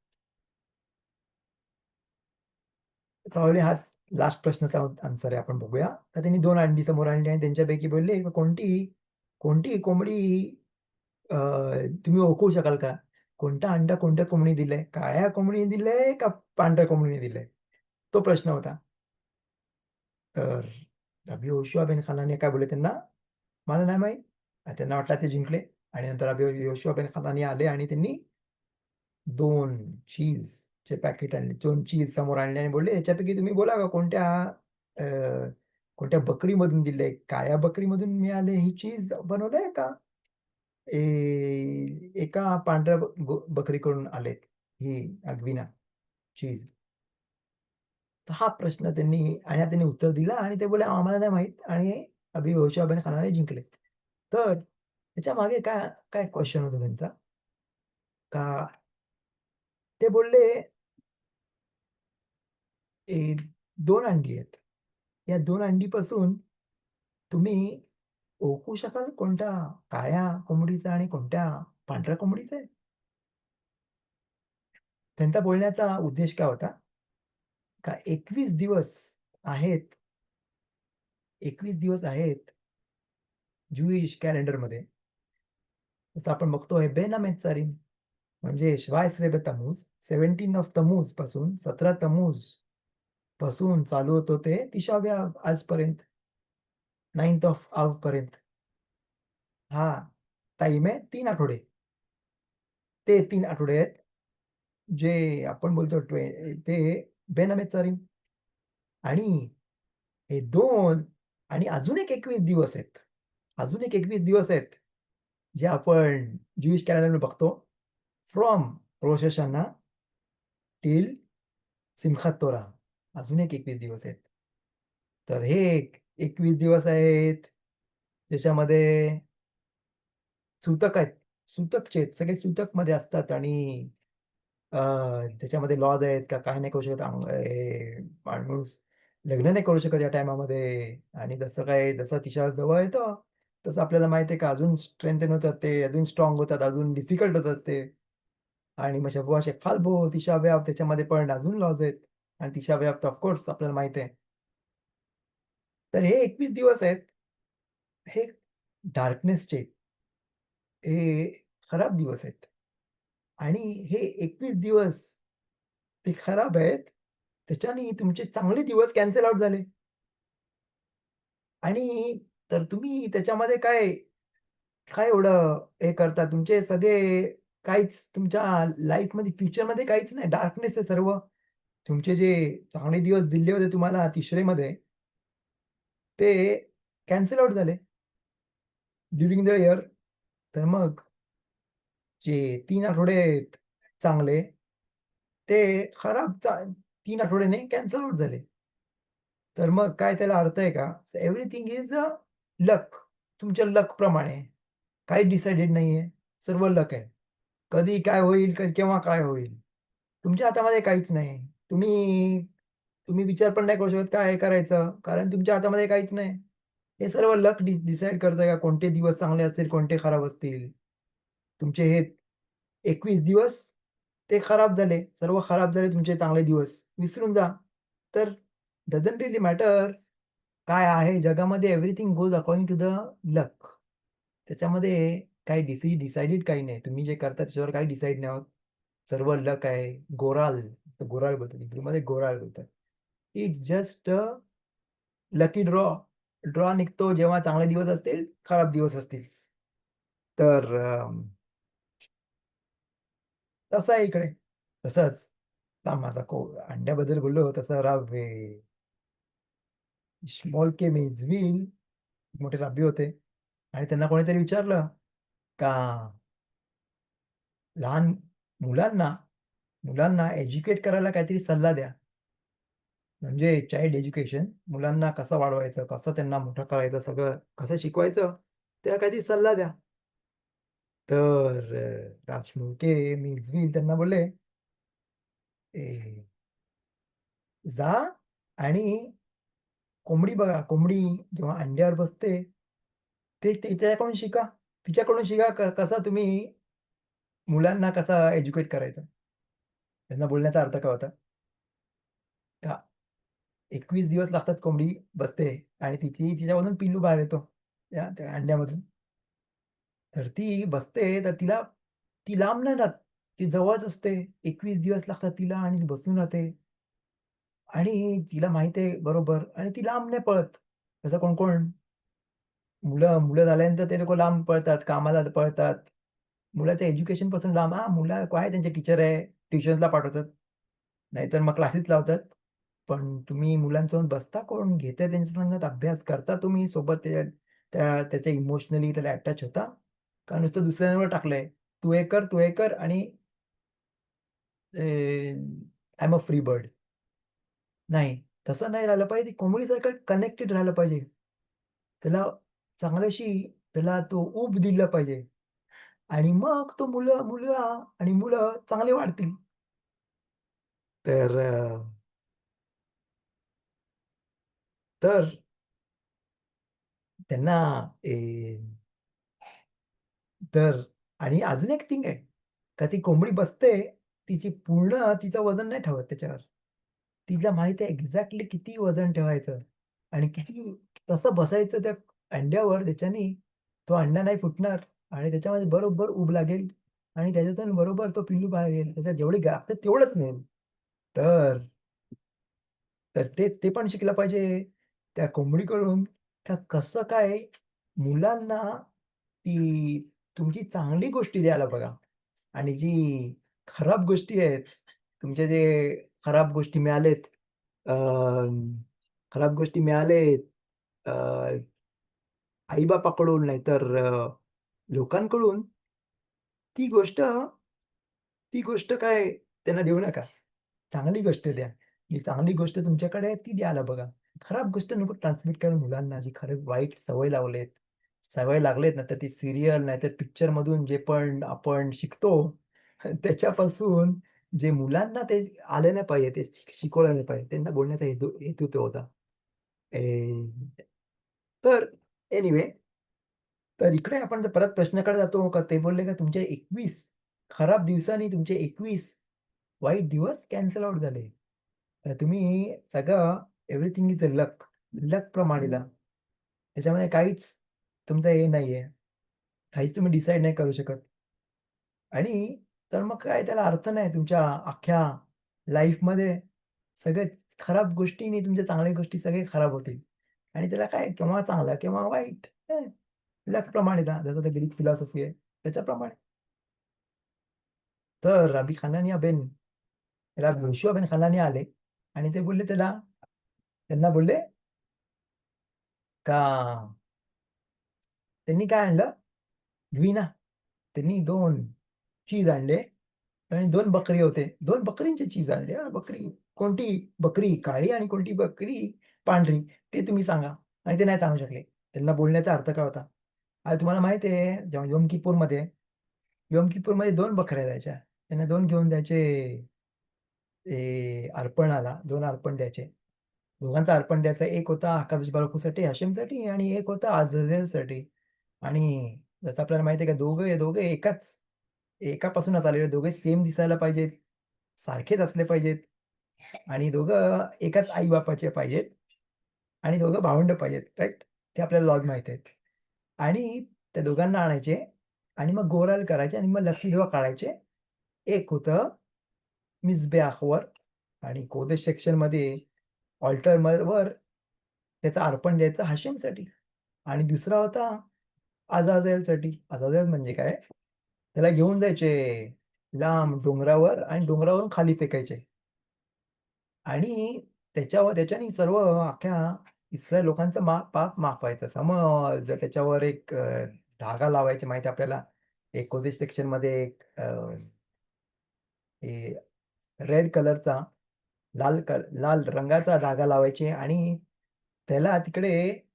प्रॉब्ली हा लास्ट प्रश्नाचा आन्सर आहे. आपण बघूया. तर त्यांनी 2 अंडी समोर आणली आणि त्यांच्यापैकी बोलले, की कोणती कोंबडी अ, तुम्ही ओळखू शकाल का? कोणता अंडा कोणत्या कोंबडीने दिलंय? काळ्या कोंबडीने दिलंय का पांढऱ्या कोंबडीने दिलंय? तो प्रश्न होता. तर नबी योशुआ बिन खानाने काय बोलले त्यांना, "मला नाही माहीत." त्यांना वाटलं ते जिंकले आणि नंतर योशुआ बिन खानानी आले आणि त्यांनी 2 चीजचे पॅकेट आणले. 2 चीज समोर आणले आणि बोलले, "याच्यापैकी तुम्ही बोला का अ, कोणत्या बकरीमधून दिलंय? काळ्या बकरीमधून मिळाले ही चीज बनवलंय का एका पांढऱ्या बकरीकडून आलेत ही अग्विना चीज?" तर हा प्रश्न त्यांनी उत्तर दिलं आणि ते बोलले, "आम्हाला नाही माहीत." आणि अबी होशा बिन खानाने जिंकले. तर त्याच्यामागे काय काय क्वेशन होता त्यांचा, का ते बोलले, "ए 2 अंडी आहेत. या 2 अंडीपासून तुम्ही ओळखू शकाल कोणत्या काळ्या कोंबडीचा आणि कोणत्या पांढऱ्या कोंबडीचा आहे?" त्यांचा बोलण्याचा उद्देश काय होता, का 21 दिवस आहेत, 21 दिवस आहेत ज्यूइश कॅलेंडरमध्ये. जसं आपण बघतोय बेन हमेत्झारीम म्हणजे शवायसरे बे तम्मूज, 17 ऑफ तम्मूज पासून 17 तम्मूज पासून चालू होतो ते 30व्या आजपर्यंत, 9th ऑफ आव पर्यंत. हा टाईम आहे 3 आठवडे. ते 3 आठवडे आहेत, जे आपण बोलतो ते बेन हमेत्झारीम. आणि हे 2 आणि अजून एक 21 दिवस आहेत. अजून एक 21 दिवस आहेत, जे आपण ज्यूइश कॅलेंडरमध्ये बघतो. फ्रॉम रोश हशाना टिल सिमखात तोरा. अजून एक 21 दिवस आहेत. तर हे 21 दिवस आहेत, ज्याच्यामध्ये सूतक आहेत. सूतकचे आहेत. सगळे सूतकमध्ये असतात आणि अ, त्याच्यामध्ये लॉज आहेत का काय नाही करू शकत. माणूस लग्न नाही करू शकत या टाईमामध्ये आणि जसं तिच्या जवळ येतं, तसं आपल्याला माहिती आहे का अजून स्ट्रेंथन होतात ते, अजून स्ट्राँग होतात, अजून डिफिकल्ट होतात ते. आणि मग शबुआ शेख खालबो, तिशा व्याप त्याच्यामध्ये पण अजून लॉज आहेत आणि तिशा व्याप तर ऑफकोर्स आपल्याला माहिती आहे. तर हे 21 दिवस आहेत, हे डार्कनेसचे, हे खराब दिवस आहेत आणि हे 21 दिवस ते खराब आहेत. त्याच्याने तुमचे चांगले दिवस कॅन्सल आउट झाले आणि तर तुम्ही त्याच्यामध्ये काय काय एवढं हे करता? तुमचे सगळे काहीच तुमच्या लाईफमध्ये फ्युचरमध्ये काहीच नाही. डार्कनेस आहे सर्व. तुमचे जे चांगले दिवस दिले होते तुम्हाला तिसरेमध्ये, ते कॅन्सल आउट झाले ड्युरिंग द इयर. तर मग जे 3 आठवडे चांगले, ते खराब 3 आठवड्याने कॅन्सल आउट झाले. तर मग काय त्याला अर्थ आहे का? एव्हरीथिंग इज लक. तुमच्या लकप्रमाणे. काही डिसायडेड नाहीये. सर्व लक आहे. कधी काय होईल, केव्हा काय होईल? तुमच्या हातामध्ये काहीच नाही. तुम्ही तुम्ही विचार पण नाही करू शकत काय करायचं, कारण तुमच्या हातामध्ये काहीच नाही. हे सर्व लक डिसाईड करतं का कोणते दिवस चांगले असतील, कोणते खराब असतील. तुमचे हे 21 दिवस ते खराब झाले. सर्व खराब झाले तुमचे चांगले दिवस. विसरून जा. तर डझंट रिअली मॅटर काय आहे जगामध्ये everything goes according to the luck. त्याच्यामध्ये काही डिसाइडेड काही नाही. तुम्ही जे करता त्याच्यावर काही डिसाईड नाही होत. सर्व लक आहे. गोराल, गोराल बोलतात हिब्रूमध्ये गोराल बोलतात. It's just a lucky draw. Draw निघतो जेव्हा चांगले दिवस असतील, खराब दिवस असतील. तर तसं आहे इकडे. तसंच माझा अंड्याबद्दल बोललो तसं स्मॉल के मेजवील मोठे राबी होते आणि त्यांना कोणीतरी विचारलं का लहान मुलांना मुलांना एज्युकेट करायला काहीतरी सल्ला द्या. म्हणजे चाइल्ड एज्युकेशन, मुलांना कसं वाढवायचं, कसं त्यांना मोठं करायचं, सगळं कसं शिकवायचं, त्या काहीतरी सल्ला द्या. तर राजमुके मिल्सविल त्यांना बोलले, "ए, जा आणि कोंबडी बघा, कोंबडी जेव्हा अंड्यावर बसते, ते तिच्याकडून शिका. तिच्याकडून शिका कसा तुम्ही मुलांना कसा एज्युकेट करायचं." त्यांना बोलण्याचा अर्थ काय होता? का 21 दिवस लागतात कोंबडी बसते आणि तिच्यामधून पिल्लू बाहेर येतो, त्या अंड्यामधून. तर ती बसते, तर ती लांब नाही राहत. ती जवळच असते. 21 दिवस लागतात तिला आणि ती बसून राहते आणि तिला माहिती आहे बरोबर आणि ती लांब नाही पळत. जसं कोण-कोण मुलं मुलं झाल्यानंतर ते लोकं लांब पळतात, कामाला पळतात. मुलाच्या एज्युकेशनपासून लांब. हां, मुलं काय त्यांचे टीचर आहे, ट्युशन्सला पाठवतात. नाहीतर मग क्लासेस लावतात. पण तुम्ही मुलांसोबत बसता कोण? घेता त्यांच्या संगत अभ्यास करता तुम्ही सोबत त्याच्या इमोशनली त्याला अटॅच होता? का नुसतं दुसऱ्यांवर टाकलंय? तू हे कर, तू हे कर आणि I am a free bird. नाही, तसं नाही राहिलं पाहिजे. कोंबडीसारखं कनेक्टेड राहिलं पाहिजे. त्याला चांगल्याशी त्याला तो ऊब दिला पाहिजे आणि मग तो मुलं आणि मुलं चांगले वाढतील. तर तर त्यांना ए तर आणि अजून एक थिंग आहे, का ती कोंबडी बसते, तिचं वजन नाही ठेवत त्याच्यावर. तिला माहिती आहे एक्झॅक्टली किती वजन ठेवायचं आणि किती कसं बसायचं त्या अंड्यावर त्याच्यानी तो अंडा नाही फुटणार आणि त्याच्यामध्ये बरोबर ऊब लागेल आणि त्याच्यातून बरोबर तो पिल्लू बाहेर येईल. त्याच्यात जेवढी लागते तेवढंच मिळेल. तर तर ते पण शिकलं पाहिजे त्या कोंबडीकडून, का कसं काय मुलांना ती तुमची चांगली गोष्टी द्यायला बघा आणि जी खराब गोष्टी आहेत, तुमचे जे खराब गोष्टी मिळालेत, अ, खराब गोष्टी मिळालेत अ, आई-बापाकडून नाहीतर लोकांकडून, ती गोष्ट ती गोष्ट काय त्यांना देऊ नका. चांगली गोष्ट द्या. जी चांगली गोष्ट तुमच्याकडे आहे ती द्यायला बघा. खराब गोष्ट नको ट्रान्समिट करा मुलांना. जी खरं वाईट सवय लागलेत ना, तर ती सीरियल नाहीतर पिक्चरमधून जे पण आपण शिकतो, त्याच्यापासून जे मुलांना ते आले नाही पाहिजे, ते शिकवलं नाही पाहिजे. त्यांना बोलण्याचा हेतू हेतू तो होता. ए तर एनिवे तर इकडे आपण जर परत प्रश्नाकडे जातो का ते बोलले का तुमचे 21 खराब दिवसांनी तुमचे 21 वाईट दिवस कॅन्सल आउट झाले. तर तुम्ही सगळं एव्हरीथिंग इज अ लक. लकप्रमाणे जा. त्याच्यामध्ये काहीच तुमचं हे नाहीये. काहीच तुम्ही डिसाईड नाही करू शकत. आणि तर मग काय त्याला अर्थ नाही तुमच्या अख्ख्या लाईफमध्ये सगळे खराब गोष्टी आणि तुमच्या चांगल्या गोष्टी सगळे खराब होतील. आणि त्याला काय केव्हा चांगला, केव्हा वाईट. लकप्रमाणे जा. जसं ते ग्रीक फिलॉसॉफी आहे त्याच्याप्रमाणे. तर रबी खानानिया बेन रबी योशुआ बेन खानानिया आले आणि ते बोलले त्यांना बोलले का त्यांनी काय आणलं ग्विना. त्यांनी 2 चीज आणले आणि 2 बकरी होते. 2 बकरींचे चीज आणले. बकरी कोणती बकरी काळी आणि कोणती बकरी पांढरी ते तुम्ही सांगा. आणि ते नाही सांगू शकले. त्यांना बोलण्याचा अर्थ काय होता? आता तुम्हाला माहिती आहे जेव्हा योम किप्पूरमध्ये 2 बकऱ्या द्यायच्या. त्यांना 2 घेऊन द्यायचे अर्पणाला 2 अर्पण द्यायचे. दोघांचं अर्पण द्यायचं. एक होता हकाश बारकूसाठी हशेमसाठी आणि एक होता आझाझेलसाठी. आणि जसं आपल्याला माहिती आहे का दोघे दोघे एकापासूनच आलेले दोघे सेम दिसायला पाहिजेत, सारखेच असले पाहिजेत आणि दोघं एकाच आई बापाचे पाहिजेत आणि दोघं भावंड पाहिजेत, राईट? ते आपल्याला लॉज माहिती आहेत. आणि त्या दोघांना आणायचे आणि मग गोराल करायचे आणि मग लकी ड्रॉ काढायचे. एक होतं मिसबेआखवर आणि कोदेश सेक्शनमध्ये ऑल्टरवर त्याचं अर्पण द्यायचं हाशिमसाठी आणि दुसरा होता अझाझेलसाठी. अझाझेल म्हणजे काय? त्याला घेऊन जायचे लांब डोंगरावर आणि डोंगरावरून खाली फेकायचे आणि त्याच्याने सर्व अख्ख्या इस्रायल लोकांचं पाप माफ व्हायचं. समज त्याच्यावर एक धागा लावायचे माहिती आपल्याला. एक कोदेश सेक्शन मध्ये एक रेड कलरचा लाल रंगाचा धागा लावायचे आणि त्याला तिकडे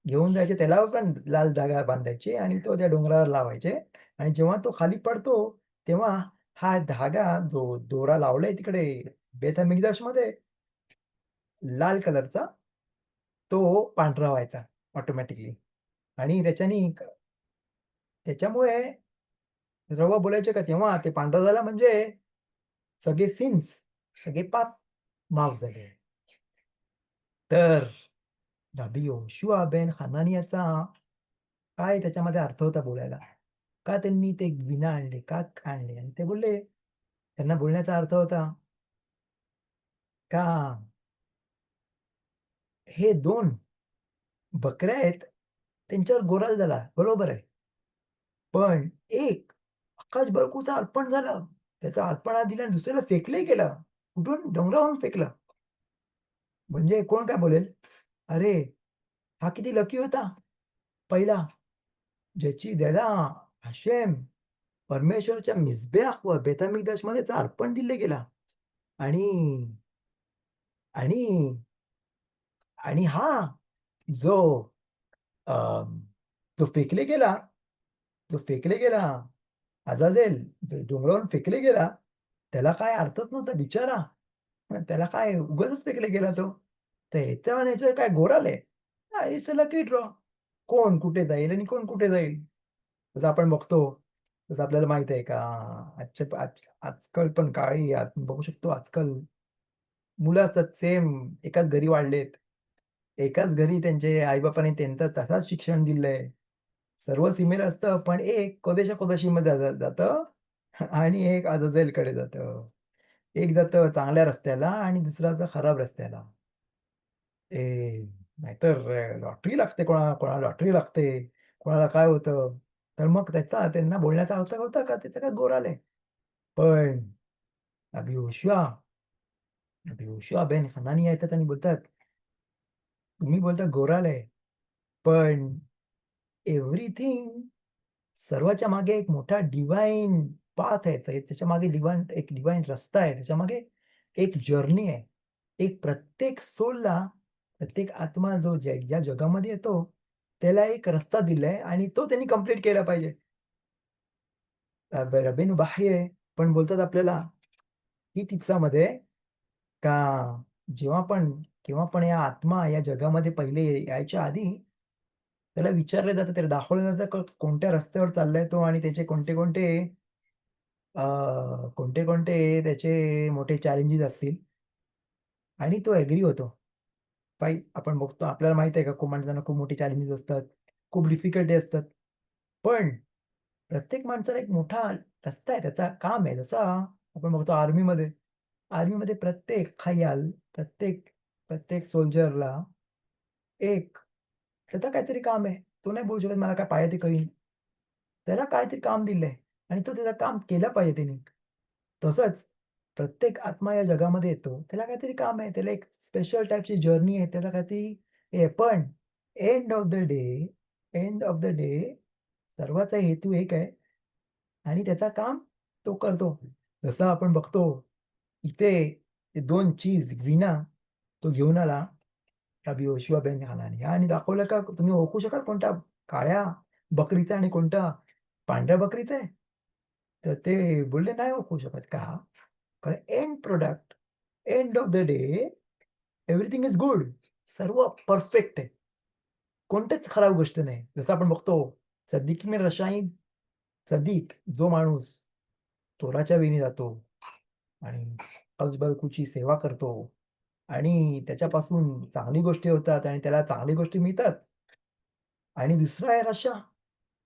घेऊन जायचे. त्याला पण लाल धागा बांधायचे आणि तो त्या डोंगरावर लावायचे आणि जेव्हा तो खाली पडतो तेव्हा हा धागा जो दोरा लावलाय तिकडे बेत हमिकदाश मध्ये लाल कलरचा तो पांढरा व्हायचा ऑटोमॅटिकली. आणि त्याच्यामुळे जेव्हा बोलायचे का तेव्हा ते पांढरा झाला म्हणजे सगळे सिन्स सगळे पाप माफ झाले. तर रबी योशुआ बेन हनानियाचा काय त्याच्यामध्ये अर्थ होता बोलायला? का त्यांनी ते विना आणले का आणले? आणि ते बोलले त्यांना बोलण्याचा अर्थ होता का हे 2 बकऱ्या आहेत त्यांच्यावर गोराल झाला बरोबर आहे. पण एक आकाश बरकूचा अर्पण झालं. त्याचा अर्पणा दिला आणि दुसऱ्याला फेकले गेलं. कुठून? डोंगरावरून फेकलं. म्हणजे कोण काय बोलेल? अरे हा किती लकी होता पहिला, ज्याची त्याला हशेम परमेश्वरच्या मिसबेआख व बेथामिकदाश मध्ये अर्पण दिले गेला आणि आणि आणि हा जो अं, जो फेकले गेला जो फेकले गेला अजाझेल जो डोंगरावरून फेकले गेला त्याला काय अर्थच नव्हता बिचारा. त्याला काय उगाचच फेकले गेला तो. तर ह्याच्यावर काय घोराल आहे. It's lucky draw. कोण कुठे जाईल आणि कोण कुठे जाईल जसं आपण बघतो. जसं आपल्याला माहित आहे का आजकाल पण काळी बघू शकतो. आजकाल मुलं असतात सेम एकाच घरी वाढलेत. एकाच घरी त्यांचे आईबापाने त्यांचं तसाच शिक्षण दिलंय. सर्व सिमिलर असतं पण एक कोदेशामध्ये जातं आणि एक अजाझेलकडे जातं. एक जातं चांगल्या रस्त्याला आणि दुसरा जातं खराब रस्त्याला. ए नाहीतर लॉटरी लागते कोणाला लॉटरी लागते. कोणाला काय होतं. तर मग त्यांना बोलण्याचा अर्थ होता का त्याचं काय गोर आलंय. पण अभि योशुआ बेन हनानिया येतात आणि बोलतात तुम्ही बोलता गोराल आहे पण एव्हरीथिंग सर्वाच्या मागे एक मोठा डिवाइन पाथ आहे. त्याच्या मागे एक डिवाइन रस्ता आहे. त्याच्या मागे एक जर्नी आहे. एक प्रत्येक सोलला प्रत्येक आत्मा जो ज्या जगामध्ये येतो त्याला एक रस्ता दिलाय आणि तो त्यांनी कंप्लीट केला पाहिजे. रबेनु बाह्य पण बोलतात आपल्याला की तिच्यामध्ये का जेव्हा पण केव्हा पण या आत्मा या जगामध्ये पहिले यायच्या आधी त्याला विचारलं जातं त्याला दाखवलं जातं कोणत्या रस्त्यावर चाललाय तो आणि त्याचे कोणते कोणते कोणते कोणते त्याचे मोठे चॅलेंजेस असतील आणि तो ऍग्री होतो. आपण बघतो आपल्याला माहित आहे का खूप माणसांना खूप मोठी चॅलेंजेस असतात. खूप डिफिकल्टी असतात. पण प्रत्येक माणसाला एक मोठा रस्ता आहे. त्याचा काम आहे. जसा आपण बघतो आर्मीमध्ये प्रत्येक खयाल प्रत्येक प्रत्येक सोल्जरला एक त्याचं काहीतरी काम आहे. तो नाही बोलू शकत मला काय पाहिजे ते करीन. त्याला काहीतरी काम दिलंय आणि तो त्याचं काम केलं पाहिजे त्याने. तसंच प्रत्येक आत्मा या जगामध्ये येतो. त्याला काहीतरी काम आहे. त्याला एक स्पेशल टाइपची जर्नी आहे. त्याला काहीतरी हे पण एंड ऑफ द डे सर्वांचा हेतू एक आहे आणि त्याचं काम तो करतो. जसं आपण बघतो इथे ते 2 चीज विना तो घेऊन आला रबी योशिवा बेन हनानी आणि दाखवलं का तुम्ही ओळखू शकाल कोणत्या काळ्या बकरीचा आणि कोणत्या पांढऱ्या बकरीचा आहे? तर ते बोलले नाही ओळखू शकत. का? कारण end product, end of the day everything is good. सर्व परफेक्ट आहे. कोणतीच खराब गोष्ट नाही. जसं आपण बघतो सद्दिक में रशाईन सदिक जो माणूस चोराच्या वेणी जातो आणि अजबरकुची सेवा करतो आणि त्याच्यापासून चांगली गोष्टी होतात आणि त्याला चांगली गोष्टी मिळतात. आणि दुसरा आहे रश्या,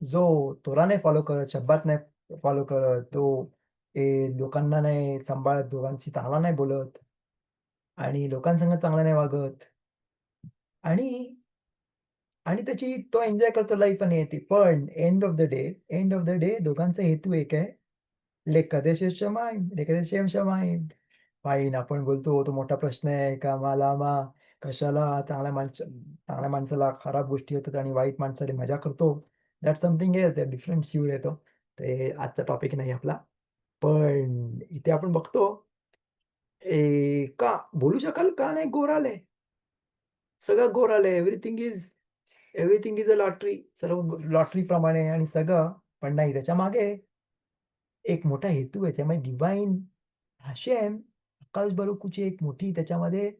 जो तोरा नाही फॉलो करत, शब्बात नाही फॉलो करत, तो लोकांना नाही सांभाळत, दोघांशी चांगला नाही बोलत आणि लोकांसंग चांगला नाही वागत आणि आणि त्याची तो एन्जॉय करतो लाईफ आणि येते. पण एंड ऑफ द डे दोघांचा हेतू एक आहे. लेकदेशे शमाईम, लेकदेशेम शमाईम. फाईन आपण बोलतो तो मोठा प्रश्न आहे का लामा कशाला चांगल्या माणसाला खराब गोष्टी होतात आणि वाईट माणसाला मजा करतो. दॅट्स समथिंग एल्स, ते डिफरंट शिवर येतो. ते आजचा टॉपिक नाही आपला. पण इथे आपण बघतो का बोलू शकाल का नाही गोराले? सगळं गोराले. Everything is a lottery. सर्व लॉटरीप्रमाणे आणि सगळं. पण नाही त्याच्यामागे एक मोठा हेतू आहे. त्यामुळे डिव्हाइन हशेम, अकाल बरुकूची एक मोठी त्याच्यामध्ये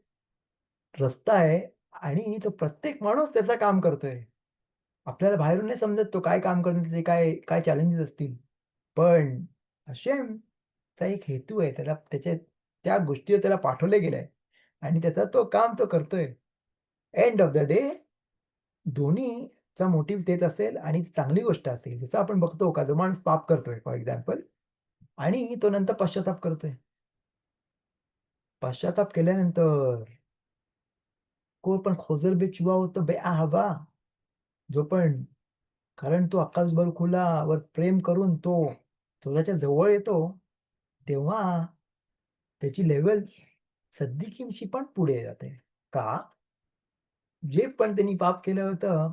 रस्ता आहे आणि तो प्रत्येक माणूस त्याचं काम करतोय. आपल्याला बाहेरून नाही समजत तो काय काम करतो, त्याचे काय काय चॅलेंजेस असतील. पण हशेमचा एक हेतू आहे. त्या गोष्टीवर त्याला पाठवले गेलंय आणि त्याचा तो काम तो करतोय. एंड ऑफ द डे दोन्हीचा मोटिव्ह तेच असेल आणि चांगली गोष्ट असेल. जसं आपण बघतो का जो माणूस पाप करतोय फॉर एक्झाम्पल आणि तो नंतर पश्चाताप करतोय. पश्चाताप केल्यानंतर कोण पण खोजल बेचुवा होतो बेआहवा. जो पण कारण तो अकाजबरखुला वर प्रेम करून तो तुझ्याच्या जवळ येतो, तेव्हा त्याची लेव्हल सद्दिकीशी पण पुढे जाते. का? जे पण त्यांनी पाप केलं होतं,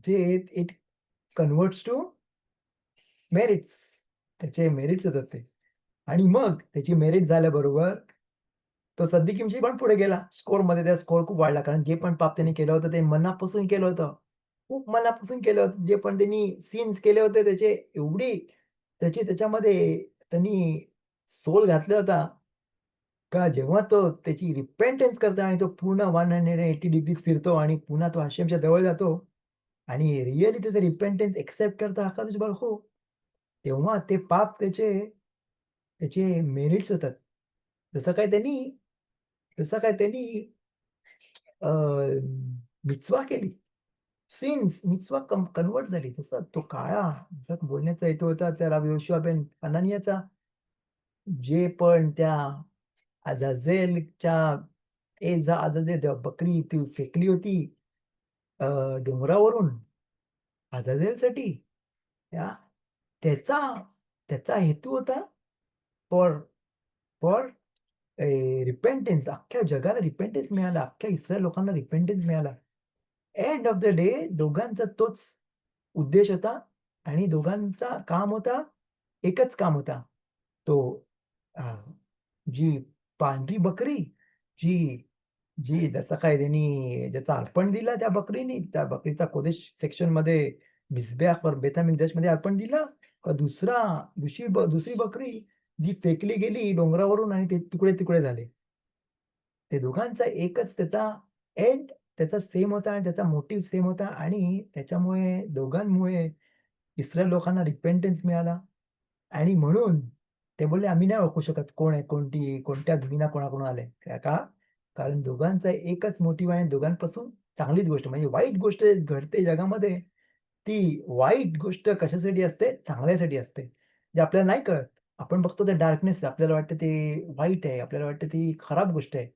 जे इट कन्व्हर्ट्स टू मेरिट्स. त्याचे मेरिट्स येतात ते. आणि मग त्याची मेरिट झाल्याबरोबर तो सद्दिकीशी पण पुढे गेला. स्कोरमध्ये त्या स्कोर खूप वाढला. कारण जे पण पाप त्यांनी केलं होतं ते मनापासून केलं होतं. खूप मनापासून केलं होतं. जे पण त्यांनी सीन्स केले होते त्याचे एवढी त्याच्यामध्ये त्यांनी सोल घातला होता, का जेव्हा तो त्याची रिपेंटन्स करतो आणि तो पूर्ण 180 डिग्रीज फिरतो आणि पुन्हा तो हशेमच्या जवळ जातो आणि रिअली त्याचं रिपेंटन्स एक्सेप्ट करतो हकादश बारखू, तेव्हा ते पाप त्याचे मेरिट्स होतात. जसं काय त्यांनी जसं काय त्यांनी अ, मिtzवा केली. सिन्स मिtzवा कन्व्हर्ट झाली. तसं तो काळा जसा बोलण्याचा हेतू होता त्या राव योशुआ बेन हनानियाचा, जे पण त्या अजाझेलच्या अजाझेल जेव्हा बकरी ती फेकली होती अ, डोंगरावरून अजाझेलसाठी त्या त्याचा त्याचा हेतू होता फॉर फॉर रिपेंटन्स. अख्ख्या जगाला रिपेंटन्स मिळाला. अख्ख्या इस्रायल लोकांना रिपेंटन्स मिळाला. एंड ऑफ द डे दोघांचा तोच उद्देश होता आणि दोघांचा काम होता, एकच काम होता. तो अ, जी पांढरी बकरी, जी जी जसं काय त्यांनी ज्याचं अर्पण दिलं त्या बकरीने, त्या बकरीचा कोदेश सेक्शनमध्ये मिस्बेआखवर बेथ हमिकदशमध्ये अर्पण दिलं. का दुसरी बकरी जी फेकली गेली डोंगरावरून आणि ते तुकडे-तुकडे झाले. ते दोघांचा एकच त्याचा एंड त्याचा सेम होता आणि त्याचा मोटिव्ह सेम होता आणि त्याच्यामुळे दोघांमुळे इस्रायल लोकांना रिपेंटन्स मिळाला आणि म्हणून ते बोलले, "आम्ही नाही ओळखू शकत कोण आहे, कोणत्या धुनीला कोणाकडून आलंय." का? कारण दोघांचा एकच मोटिव्ह आहे आणि दोघांपासून चांगलीच गोष्ट म्हणजे वाईट गोष्ट घडते जगामध्ये, ती वाईट गोष्ट कशासाठी असते? चांगल्यासाठी असते. जे आपल्याला नाही कळत. आपण बघतो ते डार्कनेस आपल्याला वाटतं ते वाईट आहे, आपल्याला वाटतं ती खराब गोष्ट आहे.